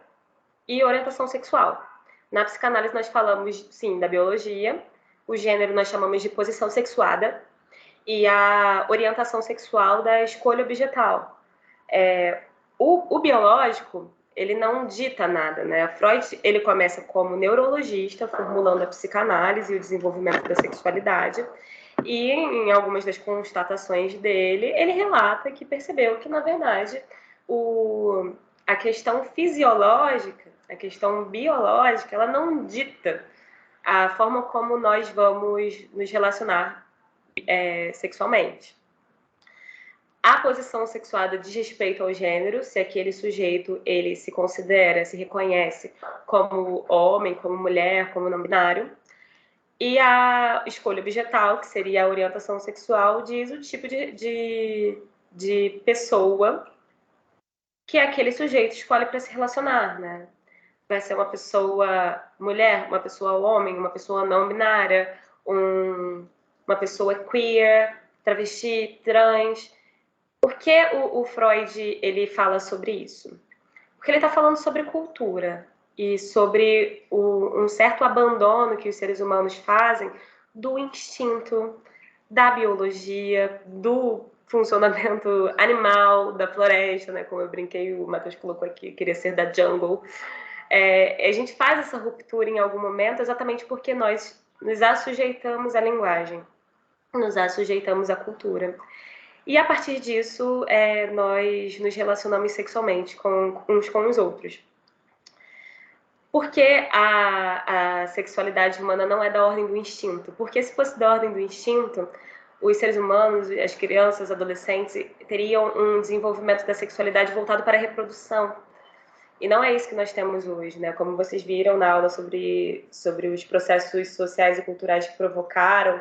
e orientação sexual. Na psicanálise nós falamos, sim, da biologia, o gênero nós chamamos de posição sexuada e a orientação sexual da escolha objetal. O biológico, ele não dita nada, né? Freud, ele começa como neurologista, formulando a psicanálise e o desenvolvimento da sexualidade, e em algumas das constatações dele, ele relata que percebeu que, na verdade, a questão fisiológica, a questão biológica, ela não dita a forma como nós vamos nos relacionar sexualmente. A posição sexuada diz respeito ao gênero, se aquele sujeito ele se considera, se reconhece como homem, como mulher, como não binário. E a escolha objetal, que seria a orientação sexual, diz o tipo de pessoa que aquele sujeito escolhe para se relacionar, né? Vai ser uma pessoa mulher, uma pessoa homem, uma pessoa não binária, uma pessoa queer, travesti, trans. Por que o Freud ele fala sobre isso? Porque ele está falando sobre cultura e sobre um certo abandono que os seres humanos fazem do instinto, da biologia, do funcionamento animal, da floresta, né? Como eu brinquei, o Matheus colocou aqui, queria ser da jungle. A gente faz essa ruptura em algum momento exatamente porque nós nos assujeitamos à linguagem, nos assujeitamos à cultura. E a partir disso, nós nos relacionamos sexualmente uns com os outros. Porque a sexualidade humana não é da ordem do instinto? Porque se fosse da ordem do instinto, os seres humanos, as crianças, os adolescentes, teriam um desenvolvimento da sexualidade voltado para a reprodução. E não é isso que nós temos hoje, né? Como vocês viram na aula sobre os processos sociais e culturais que provocaram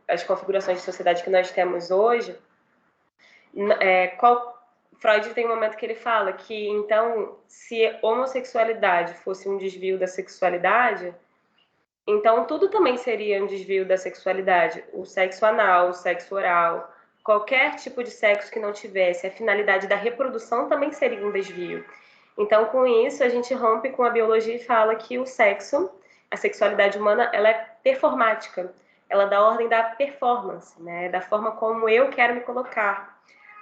as configurações de sociedade que nós temos hoje, Freud tem um momento que ele fala que, então, se homossexualidade fosse um desvio da sexualidade, então tudo também seria um desvio da sexualidade. O sexo anal, o sexo oral, qualquer tipo de sexo que não tivesse a finalidade da reprodução também seria um desvio. Então, com isso, a gente rompe com a biologia e fala que o sexo, a sexualidade humana, ela é performática. Ela dá ordem da performance, né? Da forma como eu quero me colocar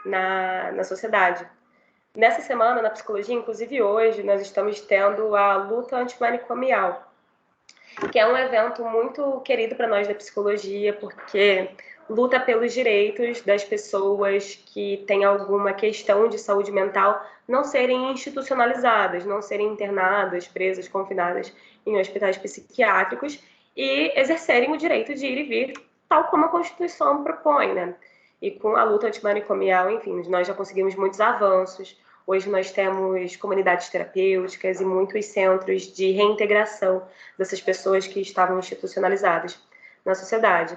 na sociedade. Nessa semana, na psicologia, inclusive hoje, nós estamos tendo a luta antimanicomial, que é um evento muito querido para nós da psicologia, porque luta pelos direitos das pessoas que têm alguma questão de saúde mental não serem institucionalizadas, não serem internadas, presas, confinadas em hospitais psiquiátricos e exercerem o direito de ir e vir, tal como a Constituição propõe, né? E com a luta antimanicomial, enfim, nós já conseguimos muitos avanços. Hoje nós temos comunidades terapêuticas e muitos centros de reintegração dessas pessoas que estavam institucionalizadas na sociedade.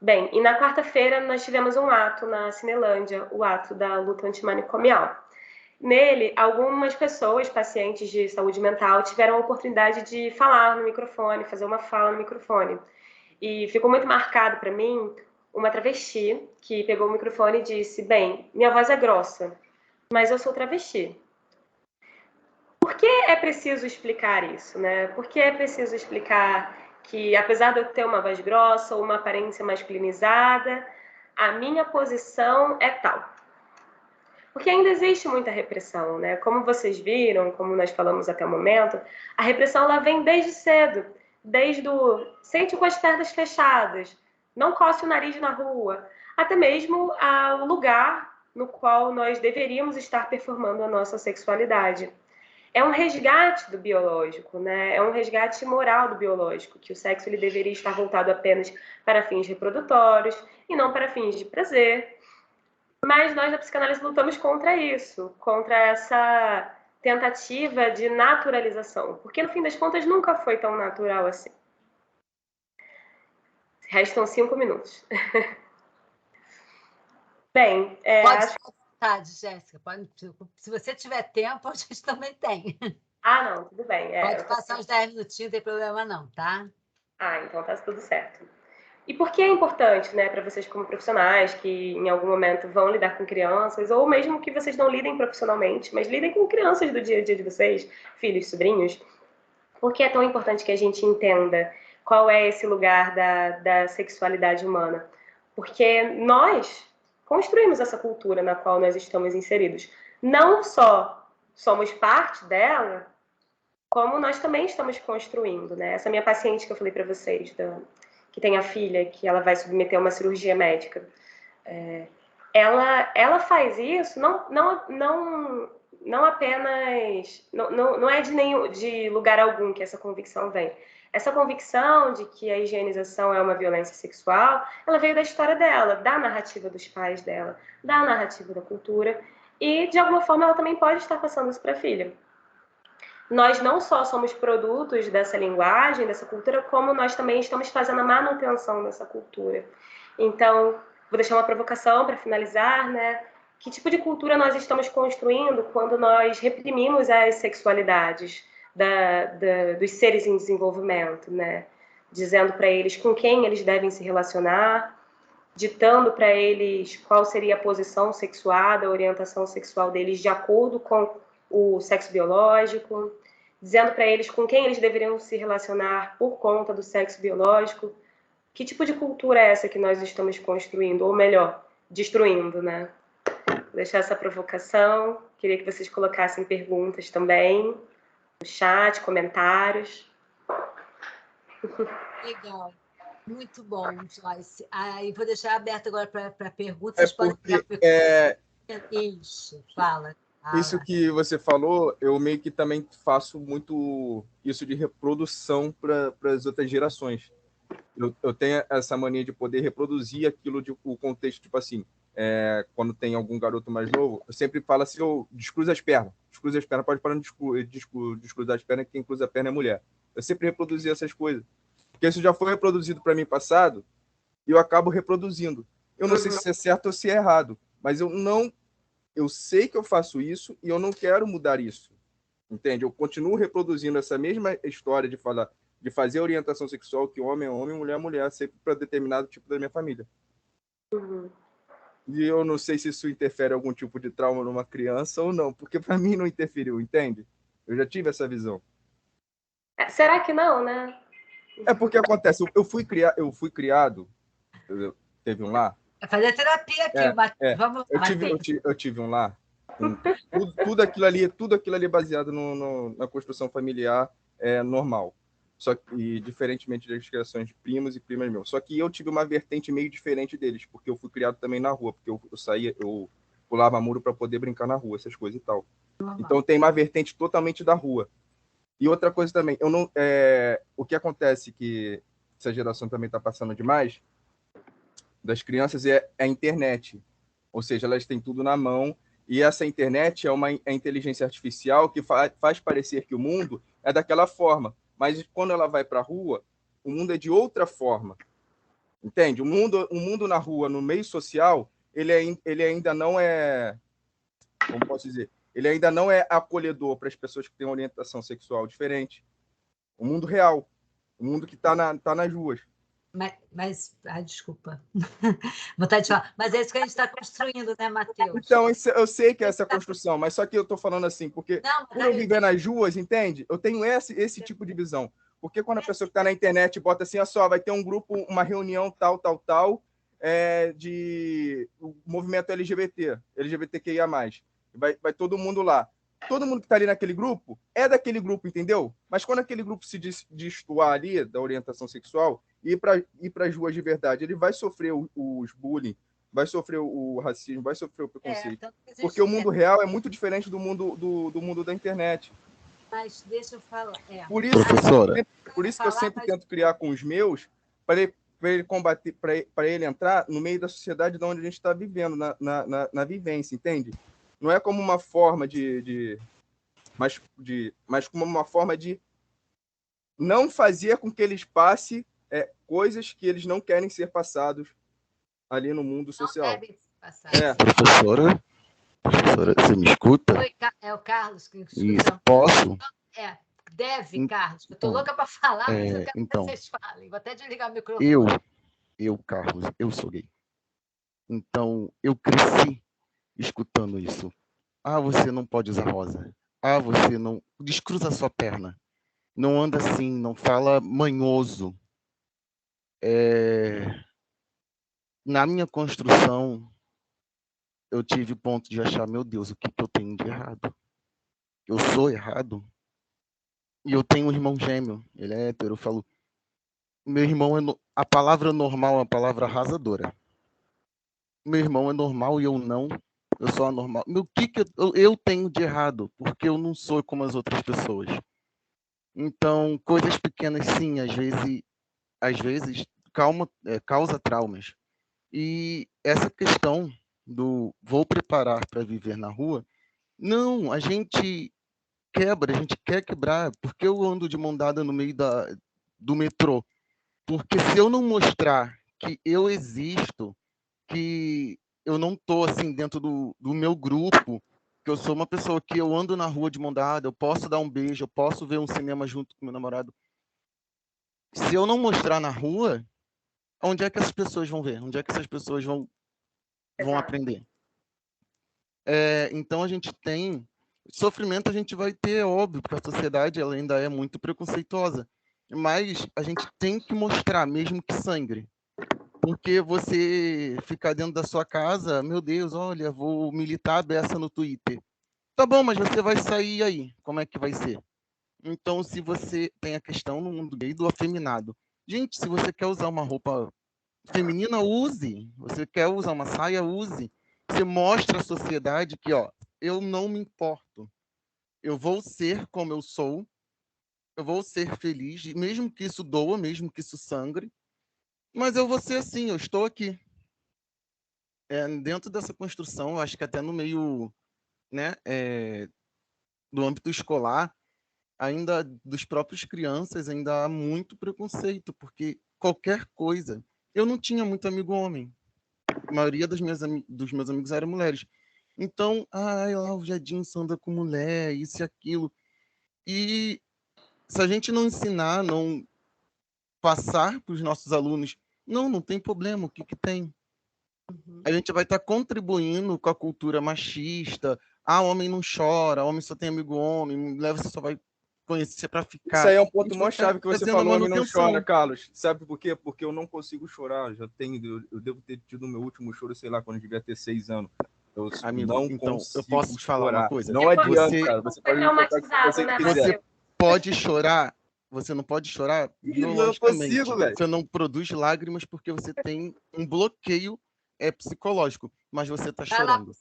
Bem, e na quarta-feira nós tivemos um ato na Cinelândia, o ato da luta antimanicomial. Nele, algumas pessoas, pacientes de saúde mental, tiveram a oportunidade de falar no microfone, fazer uma fala no microfone. E ficou muito marcado para mim uma travesti que pegou o microfone e disse: bem, minha voz é grossa, mas eu sou travesti. Por que é preciso explicar isso, né? Por que é preciso explicar que, apesar de eu ter uma voz grossa ou uma aparência masculinizada, a minha posição é tal? Porque ainda existe muita repressão, né? Como vocês viram, como nós falamos até o momento, a repressão ela vem desde cedo, desde o sente com as pernas fechadas, não coce o nariz na rua, até mesmo o lugar no qual nós deveríamos estar performando a nossa sexualidade. É um resgate do biológico, né? É um resgate moral do biológico, que o sexo ele deveria estar voltado apenas para fins reprodutórios e não para fins de prazer. Mas nós da psicanálise lutamos contra isso, contra essa tentativa de naturalização, porque no fim das contas nunca foi tão natural assim. Restam 5 minutos. Bem, pode ficar à vontade, Jéssica. Se você tiver tempo, a gente também tem. Ah, não, tudo bem. Pode passar uns 10 minutinhos, não tem problema não, tá? Ah, então tá tudo certo. E por que é importante, né, para vocês como profissionais que em algum momento vão lidar com crianças, ou mesmo que vocês não lidem profissionalmente, mas lidem com crianças do dia a dia de vocês, filhos, sobrinhos, por que é tão importante que a gente entenda qual é esse lugar da sexualidade humana? Porque nós construímos essa cultura na qual nós estamos inseridos. Não só somos parte dela, como nós também estamos construindo, né? Essa minha paciente que eu falei para vocês, que tem a filha, que ela vai submeter a uma cirurgia médica, ela faz isso não apenas... Não é de lugar algum que essa convicção vem. Essa convicção de que a higienização é uma violência sexual, ela veio da história dela, da narrativa dos pais dela, da narrativa da cultura, e, de alguma forma, ela também pode estar passando isso para a filha. Nós não só somos produtos dessa linguagem, dessa cultura, como nós também estamos fazendo a manutenção dessa cultura. Então, vou deixar uma provocação para finalizar, né? Que tipo de cultura nós estamos construindo quando nós reprimimos as sexualidades dos seres em desenvolvimento, né? Dizendo para eles com quem eles devem se relacionar, ditando para eles qual seria a posição sexuada, a orientação sexual deles de acordo com o sexo biológico, dizendo para eles com quem eles deveriam se relacionar por conta do sexo biológico. Que tipo de cultura é essa que nós estamos construindo, ou melhor, destruindo, né? Vou deixar essa provocação, queria que vocês colocassem perguntas também, no chat, comentários. Legal. Muito bom, Joyce. E vou deixar aberto agora para perguntas. Isso, fala. Isso que você falou, eu meio que também faço muito isso de reprodução para as outras gerações. Eu tenho essa mania de poder reproduzir aquilo o contexto, tipo assim, quando tem algum garoto mais novo, eu sempre falo assim, descruza as pernas, pode parar de descruzar as pernas, que quem cruza a perna é mulher. Eu sempre reproduzi essas coisas, porque isso já foi reproduzido para mim passado, e eu acabo reproduzindo. Eu não sei se é certo ou se é errado, mas eu sei que eu faço isso e eu não quero mudar isso, entende? Eu continuo reproduzindo essa mesma história de fazer orientação sexual, que homem é homem, mulher é mulher, sempre para determinado tipo da minha família. E eu não sei se isso interfere algum tipo de trauma numa criança ou não, porque para mim não interferiu, entende? Eu já tive essa visão. Será que não, né? É porque acontece, eu fui criado, teve um lar. Fazer terapia aqui, vamos. Eu tive um lar. Tudo aquilo ali baseado na construção familiar normal. Só que, diferentemente das criações de primos e primas meus. Só que eu tive uma vertente meio diferente deles, porque eu fui criado também na rua, porque eu pulava muro para poder brincar na rua, essas coisas e tal. Então tem uma vertente totalmente da rua. E outra coisa também, o que acontece que essa geração também está passando demais das crianças é a internet. Ou seja, elas têm tudo na mão, e essa internet é uma inteligência artificial que faz parecer que o mundo é daquela forma, mas quando ela vai para a rua, o mundo é de outra forma. Entende? O mundo na rua, no meio social, ele ainda não é... Como posso dizer? Ele ainda não é acolhedor para as pessoas que têm orientação sexual diferente. O mundo real, o mundo que está nas ruas. Desculpa. Vontade de falar. Mas é isso que a gente está construindo, né, Matheus? Então, eu sei que é essa construção, mas só que eu estou falando assim, porque por eu viver nas ruas, entende? Eu tenho esse tipo de visão. Porque quando a pessoa que está na internet bota assim, só vai ter um grupo, uma reunião tal, de movimento LGBTQIA+. Vai todo mundo lá. Todo mundo que está ali naquele grupo é daquele grupo, entendeu? Mas quando aquele grupo se destoar ali da orientação sexual e ir para as ruas de verdade, ele vai sofrer os bullying, vai sofrer o racismo, vai sofrer o preconceito. Porque o mundo real é muito diferente do mundo da internet. Mas deixa eu falar. Por isso que eu sempre tento criar com os meus, para ele combater, para ele entrar no meio da sociedade de onde a gente está vivendo, na vivência, entende? Não é como uma forma mas como uma forma de não fazer com que eles passem coisas que eles não querem ser passados ali no mundo social. Não devem passar. Professora, você me escuta? É o Carlos que escuta. Isso, posso? Deve, Carlos. Eu estou louca para falar, mas eu quero que vocês falem. Vou até desligar o microfone. Carlos, eu sou gay. Então, eu cresci escutando isso. Você não pode usar rosa. Você não... Descruza a sua perna. Não anda assim, não fala manhoso. Na minha construção, eu tive o ponto de achar, meu Deus, o que eu tenho de errado? Eu sou errado? E eu tenho um irmão gêmeo, ele é hétero, eu falo, meu irmão a palavra normal é uma palavra arrasadora. Meu irmão é normal e eu não, eu sou anormal. O que eu tenho de errado? Porque eu não sou como as outras pessoas. Então, coisas pequenas, sim, às vezes causa traumas. E essa questão do vou preparar para viver na rua, não, a gente quer quebrar, porque eu ando de mão dada no meio do metrô. Porque se eu não mostrar que eu existo, que eu não estou assim dentro do meu grupo, que eu sou uma pessoa que eu ando na rua de mão dada, eu posso dar um beijo, eu posso ver um cinema junto com meu namorado. Se eu não mostrar na rua, onde é que as pessoas vão ver? Onde é que essas pessoas vão aprender? Então a gente tem sofrimento, a gente vai ter, óbvio, porque a sociedade ela ainda é muito preconceituosa, mas a gente tem que mostrar, mesmo que sangre, porque você ficar dentro da sua casa, meu Deus, olha, vou militar a beça no Twitter. Tá bom, mas você vai sair aí, como é que vai ser? Então, se você tem a questão no mundo gay do afeminado, gente, se você quer usar uma roupa feminina, use. Você quer usar uma saia, use. Você mostra à sociedade que, eu não me importo. Eu vou ser como eu sou. Eu vou ser feliz, mesmo que isso doa, mesmo que isso sangre. Mas eu vou ser assim, eu estou aqui. Dentro dessa construção, eu acho que até no meio, né, do âmbito escolar, ainda dos próprios crianças, ainda há muito preconceito, porque qualquer coisa... Eu não tinha muito amigo homem. A maioria dos meus amigos eram mulheres. Então, lá o Jadinho só anda com mulher, isso e aquilo. E se a gente não ensinar, não passar para os nossos alunos, não tem problema, o que tem? A gente vai estar contribuindo com a cultura machista. Homem não chora, homem só tem amigo homem, mulher você só vai conhecer para ficar. Isso aí é um ponto mó chave que você falou, homem não chora, Carlos. Sabe por quê? Porque eu não consigo chorar. Eu devo ter tido o meu último choro, sei lá, quando eu devia ter 6 anos. Amigo, então, eu posso te falar uma coisa? Não adianta, cara. Você pode você pode chorar, você não pode chorar biologicamente. Não consigo, velho. Você não produz lágrimas porque você tem um bloqueio psicológico, mas você está chorando.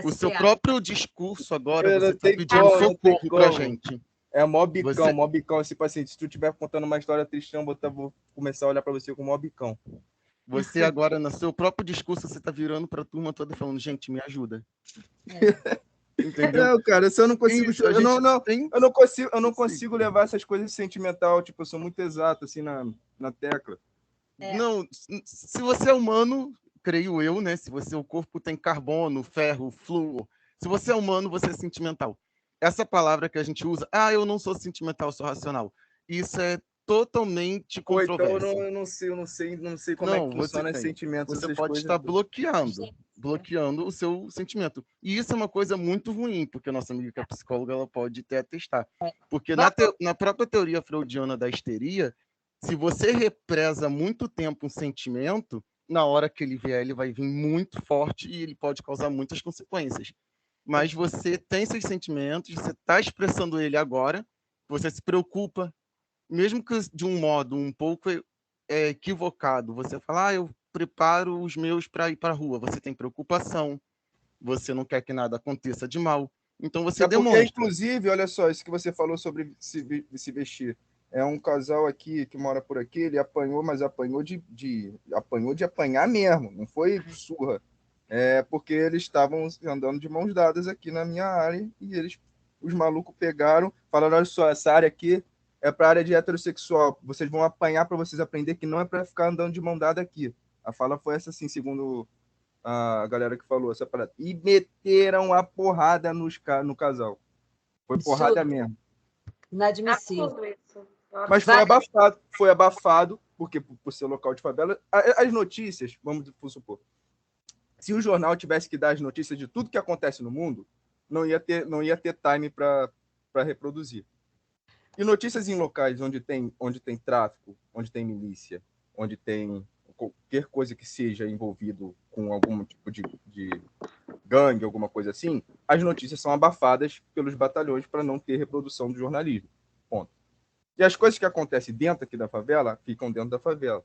O seu próprio discurso agora, você está pedindo socorro pra gente. É mó bicão, esse paciente. Se tu estiver contando uma história triste, eu vou começar a olhar para você como mó bicão. Você agora, no seu próprio discurso, você tá virando para a turma toda falando, gente, me ajuda. Entendeu? Não, cara, eu não consigo... Eu não consigo levar essas coisas sentimental, tipo, eu sou muito exato, assim, na tecla. Não, se você é humano, creio eu, né? Se o corpo tem carbono, ferro, flúor, se você é humano, você é sentimental. Essa palavra que a gente usa, eu não sou sentimental, eu sou racional. Isso é totalmente Ou então controverso. eu não sei como é que funciona esse sentimento. Você essas pode coisas. estar bloqueando o seu sentimento. E isso é uma coisa muito ruim, porque a nossa amiga que é psicóloga, ela pode até atestar. Porque na própria teoria freudiana da histeria, se você represa muito tempo um sentimento, na hora que ele vier, ele vai vir muito forte e ele pode causar muitas consequências. Mas você tem seus sentimentos, você está expressando ele agora, você se preocupa, mesmo que de um modo um pouco equivocado, você fala, eu preparo os meus para ir para a rua, você tem preocupação, você não quer que nada aconteça de mal, então você demonstra. Porque, inclusive, olha só, isso que você falou sobre se vestir. É um casal aqui que mora por aqui, ele apanhou, mas apanhou apanhou de apanhar mesmo, não foi surra. É porque eles estavam andando de mãos dadas aqui na minha área e os malucos pegaram, falaram, olha só, essa área aqui é para a área de heterossexual, vocês vão apanhar para vocês aprender que não é para ficar andando de mão dada aqui. A fala foi essa assim, segundo a galera que falou essa parada. E meteram a porrada no casal. Foi porrada mesmo. Inadmissível. Mas foi abafado, porque por ser local de favela, as notícias, vamos supor, se o jornal tivesse que dar as notícias de tudo que acontece no mundo, não ia ter time para reproduzir. E notícias em locais onde tem tráfico, onde tem milícia, onde tem qualquer coisa que seja envolvido com algum tipo de gangue, alguma coisa assim, as notícias são abafadas pelos batalhões para não ter reprodução do jornalismo. Ponto. E as coisas que acontecem dentro aqui da favela ficam dentro da favela.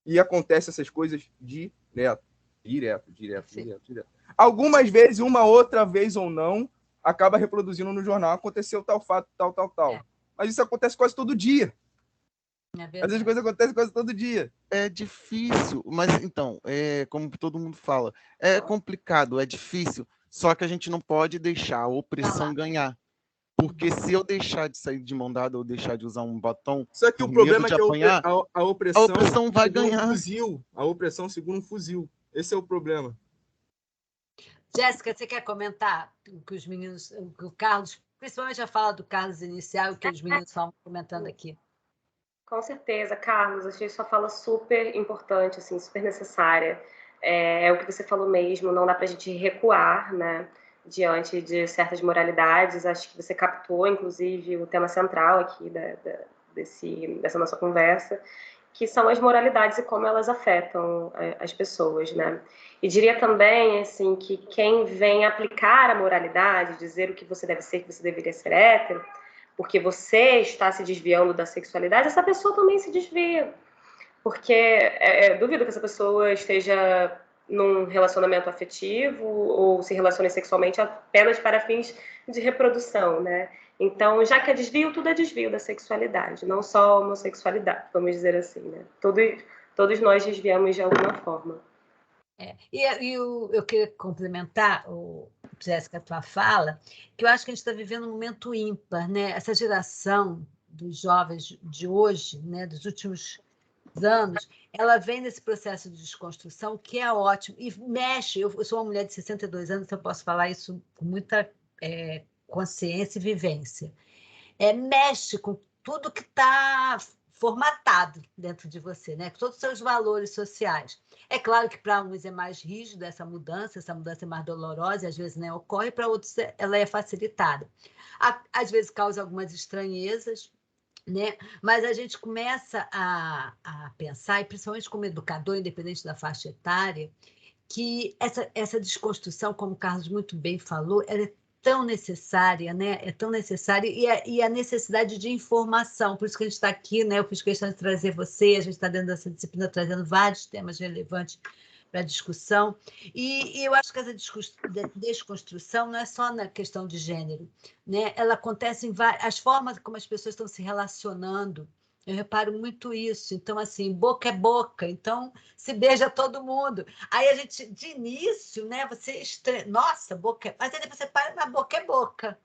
E acontecem essas coisas direto. Algumas vezes, uma outra vez ou não, acaba reproduzindo no jornal, aconteceu tal fato, tal. Mas isso acontece quase todo dia. Essas coisas acontecem quase todo dia. É difícil, mas então, como todo mundo fala, é complicado, é difícil, só que a gente não pode deixar a opressão ganhar. Porque se eu deixar de sair de mão dada ou deixar de usar um batom, só que o problema é que a opressão vai ganhar. A opressão segura um fuzil. Esse é o problema. Jéssica, você quer comentar o que os meninos, o Carlos, principalmente a fala do Carlos inicial, o que os meninos estavam comentando aqui? Com certeza, Carlos, achei sua fala super importante, assim, super necessária. É o que você falou mesmo, não dá para a gente recuar, né, diante de certas moralidades. Acho que você captou, inclusive, o tema central aqui dessa nossa conversa, que são as moralidades e como elas afetam as pessoas, né? E diria também, assim, que quem vem aplicar a moralidade, dizer o que você deve ser, que você deveria ser hétero, porque você está se desviando da sexualidade, essa pessoa também se desvia. Porque duvido que essa pessoa esteja num relacionamento afetivo ou se relacione sexualmente apenas para fins de reprodução, né? Então, já que é desvio, tudo é desvio da sexualidade, não só a homossexualidade, vamos dizer assim, né? Todos nós desviamos de alguma forma. Eu queria complementar, Jéssica, a tua fala, que eu acho que a gente está vivendo um momento ímpar, né? Essa geração dos jovens de hoje, né, dos últimos anos, ela vem nesse processo de desconstrução que é ótimo e mexe. Eu sou uma mulher de 62 anos, então eu posso falar isso com muita consciência e vivência. Mexe com tudo que está formatado dentro de você, né? Com todos os seus valores sociais. É claro que para uns é mais rígido essa mudança é mais dolorosa, e às vezes nem ocorre, para outros ela é facilitada. Às vezes causa algumas estranhezas, né? Mas a gente começa a pensar, e principalmente como educador, independente da faixa etária, que essa desconstrução, como o Carlos muito bem falou, ela é tão necessária, né? É tão necessária, e a necessidade de informação, por isso que a gente está aqui, né? Eu fiz questão de trazer você, a gente está dentro dessa disciplina trazendo vários temas relevantes para a discussão, e eu acho que essa desconstrução não é só na questão de gênero, né? Ela acontece em as formas como as pessoas estão se relacionando. Eu reparo muito isso. Então, assim, boca é boca, então se beija todo mundo. Aí a gente, de início, né, você nossa, boca é... Mas aí depois você para na boca é boca.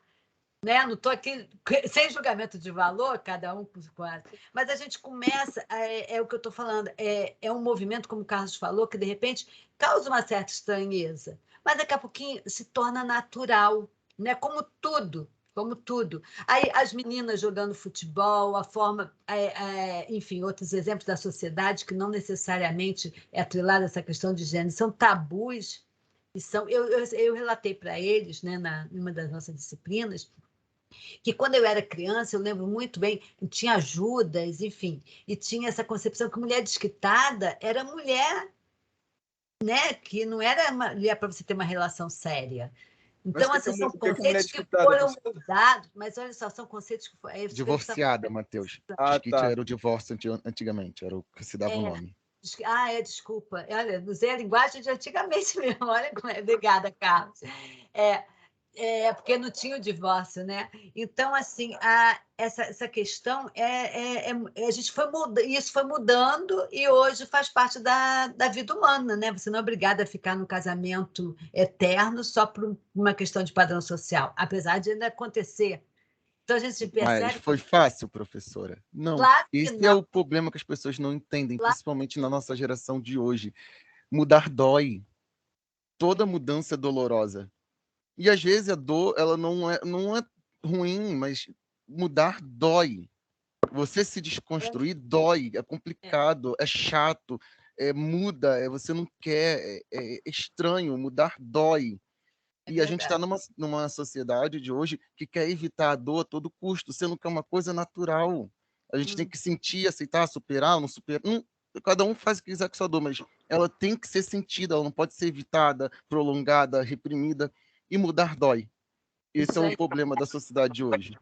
Né? Não estou aqui sem julgamento de valor, cada um com quase. Mas a gente começa, o que eu estou falando, é um movimento, como o Carlos falou, que de repente causa uma certa estranheza, mas daqui a pouquinho se torna natural, né? Como tudo. como tudo. Aí as meninas jogando futebol, a forma, enfim, outros exemplos da sociedade que não necessariamente é atrelada a essa questão de gênero, são tabus. E eu relatei para eles, né, numa das nossas disciplinas, que quando eu era criança, eu lembro muito bem, tinha Judas, enfim, e tinha essa concepção que mulher desquitada era mulher, né, que não era mulher para você ter uma relação séria. Então, Mas assim, são que mulher conceitos que desquitada? foram mudados, mas olha só, são conceitos que foram. Divorciada, Matheus. Desquite tá. era o divórcio antigamente, era o que se dava o nome. Desculpa. Olha, usei a linguagem de antigamente mesmo. Olha como é. Obrigada, Carlos. Porque não tinha o divórcio, né? Então, assim, essa questão a gente foi mudando, isso foi mudando e hoje faz parte da vida humana, né? Você não é obrigada a ficar no casamento eterno só por uma questão de padrão social, apesar de ainda acontecer. Então, a gente percebe. Mas foi fácil, professora? Não. Claro que Esse não. é o problema que as pessoas não entendem, Claro. principalmente na nossa geração de hoje. Mudar dói. Toda mudança é dolorosa. E às vezes a dor, ela não é ruim, mas mudar dói. Você se desconstruir dói, é complicado, é chato, muda, você não quer, é estranho, mudar dói. E a gente está numa sociedade de hoje que quer evitar a dor a todo custo, sendo que é uma coisa natural. A gente tem que sentir, aceitar, superar, não superar. Cada um faz o que quiser com sua dor, mas ela tem que ser sentida, ela não pode ser evitada, prolongada, reprimida. E mudar dói. Esse é um problema da sociedade de hoje.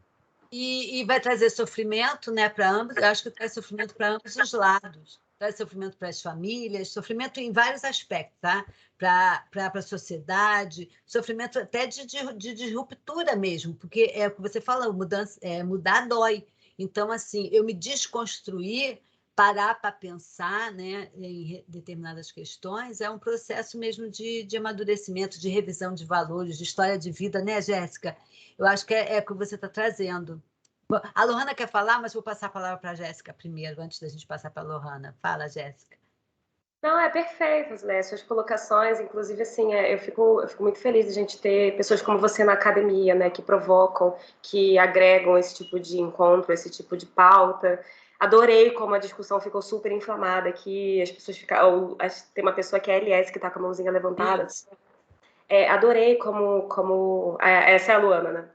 E vai trazer sofrimento, né, para ambos. Eu acho que traz sofrimento para ambos os lados. Traz sofrimento para as famílias, sofrimento em vários aspectos, tá? Para a sociedade, sofrimento até de ruptura mesmo, porque é o que você fala, mudar dói. Então, assim, eu me desconstruir, parar para pensar, né, em determinadas questões, é um processo mesmo de amadurecimento, de revisão de valores, de história de vida, né, Jéssica? Eu acho que é o que você está trazendo. Bom, a Lohana quer falar, mas vou passar a palavra para a Jéssica primeiro, antes da gente passar para a Lohana. Fala, Jéssica. Não, é perfeito, né? Suas colocações, inclusive, assim, eu fico muito feliz de a gente ter pessoas como você na academia, né? Que provocam, que agregam esse tipo de encontro, esse tipo de pauta. Adorei como a discussão ficou super inflamada aqui, as pessoas ficaram... Tem uma pessoa que é LS que está com a mãozinha levantada. Adorei como... Essa é a Luana, né?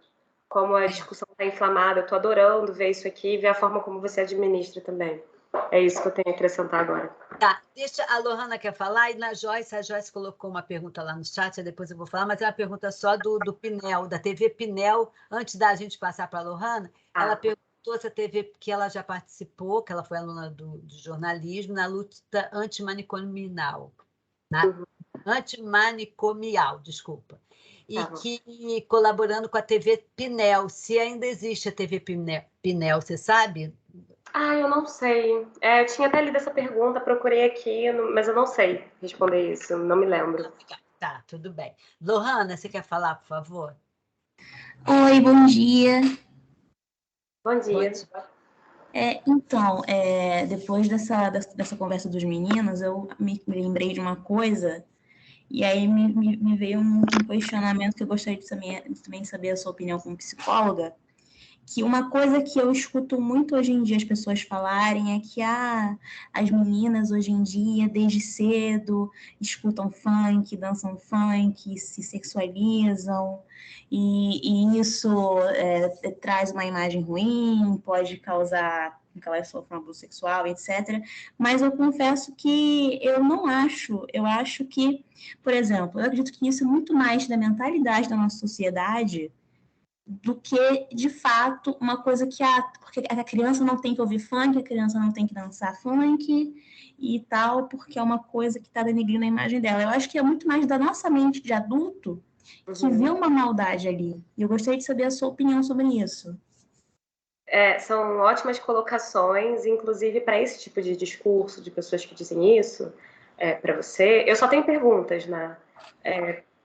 Como a discussão está inflamada. Eu estou adorando ver isso aqui e ver a forma como você administra também. É isso que eu tenho a acrescentar agora. Tá, deixa a Lohana quer falar, e a Joyce colocou uma pergunta lá no chat, depois eu vou falar, mas é uma pergunta só do Pinel, da TV Pinel, antes da gente passar para a Lohana, ela perguntou se a TV, que ela já participou, que ela foi aluna do jornalismo, na luta antimanicomial, desculpa, e que colaborando com a TV Pinel, se ainda existe a TV Pinel, você sabe? Eu não sei. Eu tinha até lido essa pergunta, procurei aqui, mas eu não sei responder isso, não me lembro. Tá, tudo bem. Lohana, você quer falar, por favor? Oi, bom dia. Bom dia. Então, depois dessa conversa dos meninos, eu me lembrei de uma coisa, e aí me veio um questionamento que eu gostaria de também saber a sua opinião como psicóloga, que uma coisa que eu escuto muito hoje em dia as pessoas falarem é que as meninas hoje em dia, desde cedo, escutam funk, dançam funk, se sexualizam, e isso traz uma imagem ruim, pode causar que elas sofram abuso sexual, etc. Mas eu confesso que eu não acho. Eu acho que, por exemplo, eu acredito que isso é muito mais da mentalidade da nossa sociedade do que, de fato, uma coisa que porque a criança não tem que ouvir funk, a criança não tem que dançar funk e tal, porque é uma coisa que está denegrindo a imagem dela. Eu acho que é muito mais da nossa mente de adulto que vê uma maldade ali. E eu gostaria de saber a sua opinião sobre isso. São ótimas colocações, inclusive para esse tipo de discurso, de pessoas que dizem isso para você. Eu só tenho perguntas, né?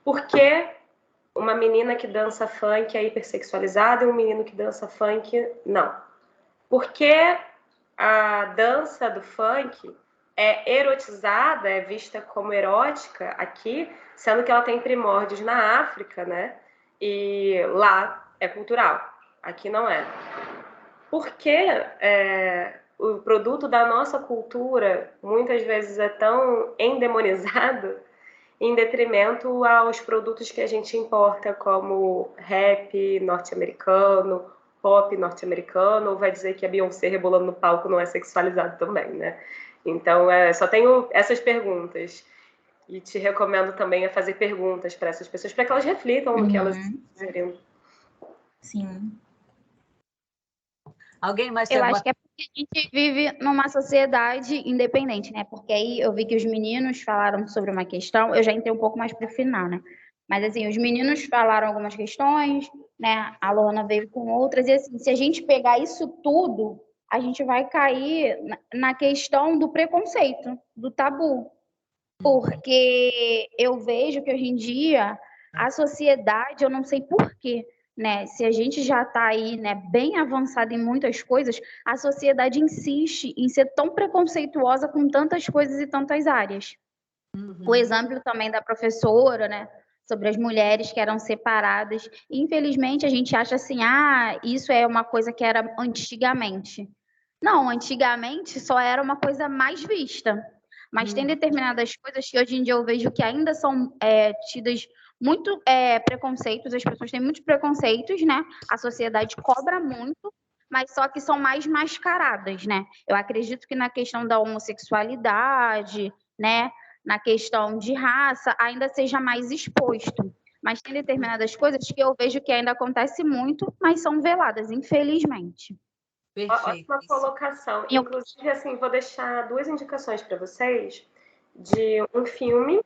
Por que uma menina que dança funk é hipersexualizada e um menino que dança funk não? Por que a dança do funk é erotizada, é vista como erótica aqui, sendo que ela tem primórdios na África, né? E lá é cultural. Aqui não é. Porque o produto da nossa cultura muitas vezes é tão endemonizado em detrimento aos produtos que a gente importa, como rap norte-americano, pop norte-americano, ou vai dizer que a Beyoncé rebolando no palco não é sexualizado também, né? Então, só tenho essas perguntas. E te recomendo também a fazer perguntas para essas pessoas, para que elas reflitam no que elas dizem. Sim. Alguém mais Eu acho que é porque a gente vive numa sociedade independente, né? Porque aí eu vi que os meninos falaram sobre uma questão, eu já entrei um pouco mais pro final, né? Mas assim, os meninos falaram algumas questões, né? A Luana veio com outras, e assim, se a gente pegar isso tudo, a gente vai cair na questão do preconceito, do tabu. Porque eu vejo que hoje em dia a sociedade, eu não sei por quê, né? Se a gente já está aí, né, bem avançado em muitas coisas, a sociedade insiste em ser tão preconceituosa com tantas coisas e tantas áreas. O exemplo também da professora, né, sobre as mulheres que eram separadas. Infelizmente, a gente acha assim, isso é uma coisa que era antigamente. Não, antigamente só era uma coisa mais vista. Mas tem determinadas coisas que hoje em dia eu vejo que ainda são tidas muito preconceitos, as pessoas têm muitos preconceitos, né? A sociedade cobra muito, mas só que são mais mascaradas, né? Eu acredito que na questão da homossexualidade, né? Na questão de raça, ainda seja mais exposto. Mas tem determinadas coisas que eu vejo que ainda acontece muito, mas são veladas, infelizmente. Perfeito. Ótima colocação. Inclusive, assim, vou deixar 2 indicações para vocês de um filme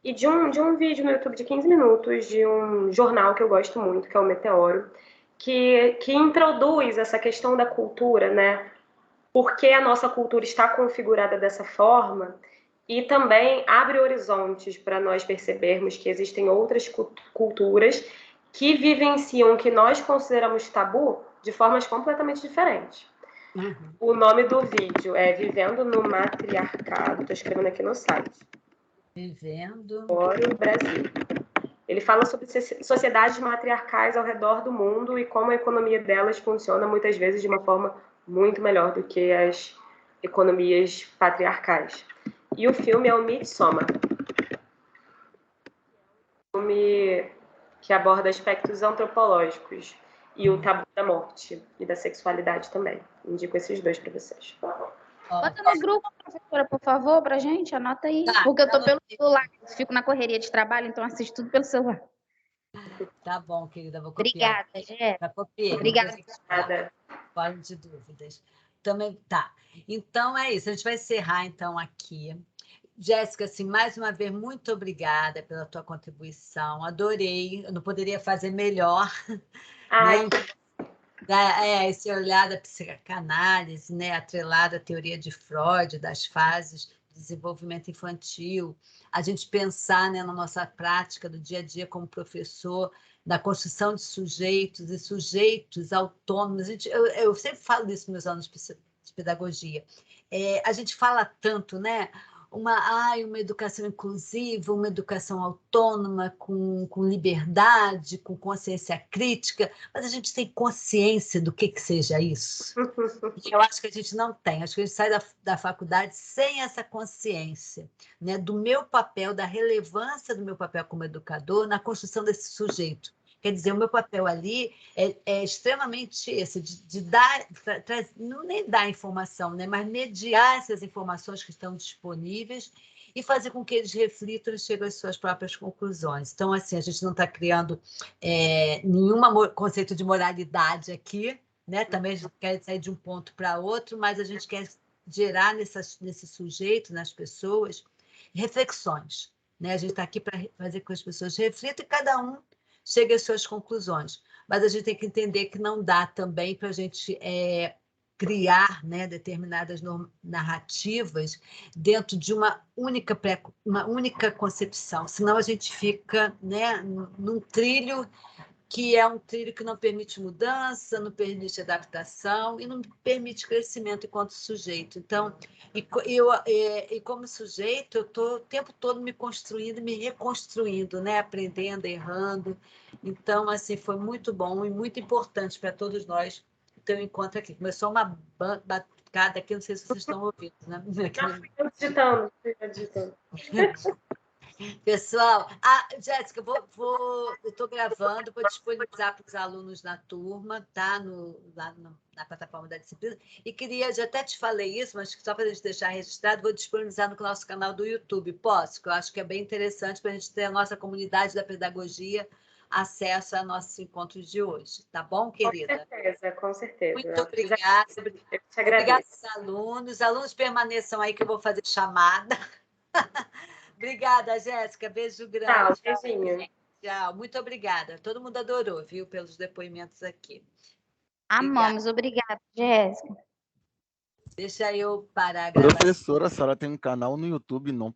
e de um vídeo no YouTube de 15 minutos de um jornal que eu gosto muito, que é o Meteoro, que introduz essa questão da cultura, né? Por que a nossa cultura está configurada dessa forma, e também abre horizontes para nós percebermos que existem outras culturas que vivenciam o que nós consideramos tabu de formas completamente diferentes. O nome do vídeo é Vivendo no Matriarcado, estou escrevendo aqui no site. Vivendo no Brasil. Ele fala sobre sociedades matriarcais ao redor do mundo e como a economia delas funciona muitas vezes de uma forma muito melhor do que as economias patriarcais. E o filme é o Midsommar. Um filme que aborda aspectos antropológicos e o tabu da morte e da sexualidade também. Indico esses 2 para vocês. Bota no grupo, professora, por favor, pra gente, anota aí. Tá, porque eu tô pelo celular, fico na correria de trabalho, então assisto tudo pelo celular. Tá bom, querida, vou copiar. Obrigada, Já copiei. Obrigada. Fora de dúvidas. Também tá. Então é isso. A gente vai encerrar então aqui. Jéssica, assim, mais uma vez, muito obrigada pela tua contribuição. Adorei. Eu não poderia fazer melhor. Ai, Né? Esse olhar da psicanálise, né? Atrelado à teoria de Freud, das fases de desenvolvimento infantil. A gente pensar, né, na nossa prática do dia a dia como professor, da construção de sujeitos e sujeitos autônomos. Eu sempre falo disso nos meus anos de pedagogia. A gente fala tanto, né? Uma educação inclusiva, uma educação autônoma, com liberdade, com consciência crítica, mas a gente tem consciência do que seja isso? Eu acho que a gente não tem, acho que a gente sai da faculdade sem essa consciência, né, do meu papel, da relevância do meu papel como educador na construção desse sujeito. Quer dizer, o meu papel ali é extremamente esse, de dar, não nem dar informação, né, mas mediar essas informações que estão disponíveis e fazer com que eles reflitam e cheguem às suas próprias conclusões. Então, assim, a gente não está criando nenhum conceito de moralidade aqui, né? Também a gente quer sair de um ponto para outro, mas a gente quer gerar nesse sujeito, nas pessoas, reflexões, né? A gente está aqui para fazer com que as pessoas reflitam e cada um chegue às suas conclusões. Mas a gente tem que entender que não dá também para a gente criar, né, determinadas narrativas dentro de uma única concepção, senão a gente fica, né, num trilho que é um trilho que não permite mudança, não permite adaptação e não permite crescimento enquanto sujeito. Então, e como sujeito, eu estou o tempo todo me construindo, me reconstruindo, né? Aprendendo, errando. Então, assim, foi muito bom e muito importante para todos nós ter um encontro aqui. Começou uma batucada aqui, não sei se vocês estão ouvindo, né? Estou digitando. Pessoal, Jéssica, eu estou gravando, vou disponibilizar para os alunos na turma, tá? Na plataforma da disciplina. E queria, já até te falei isso, mas só para a gente deixar registrado, vou disponibilizar no nosso canal do YouTube. Posso? Que eu acho que é bem interessante para a gente ter a nossa comunidade da pedagogia acesso ao nosso encontro de hoje. Tá bom, querida? Com certeza. Muito obrigada. Eu te agradeço. Obrigada aos alunos. Os alunos permaneçam aí que eu vou fazer chamada. Obrigada, Jéssica. Beijo grande. Tchau, beijinho. Tchau. Muito obrigada. Todo mundo adorou, viu, pelos depoimentos aqui. Amamos. Obrigada, Jéssica. Deixa eu parar a gravação. Professora, a senhora tem um canal no YouTube, não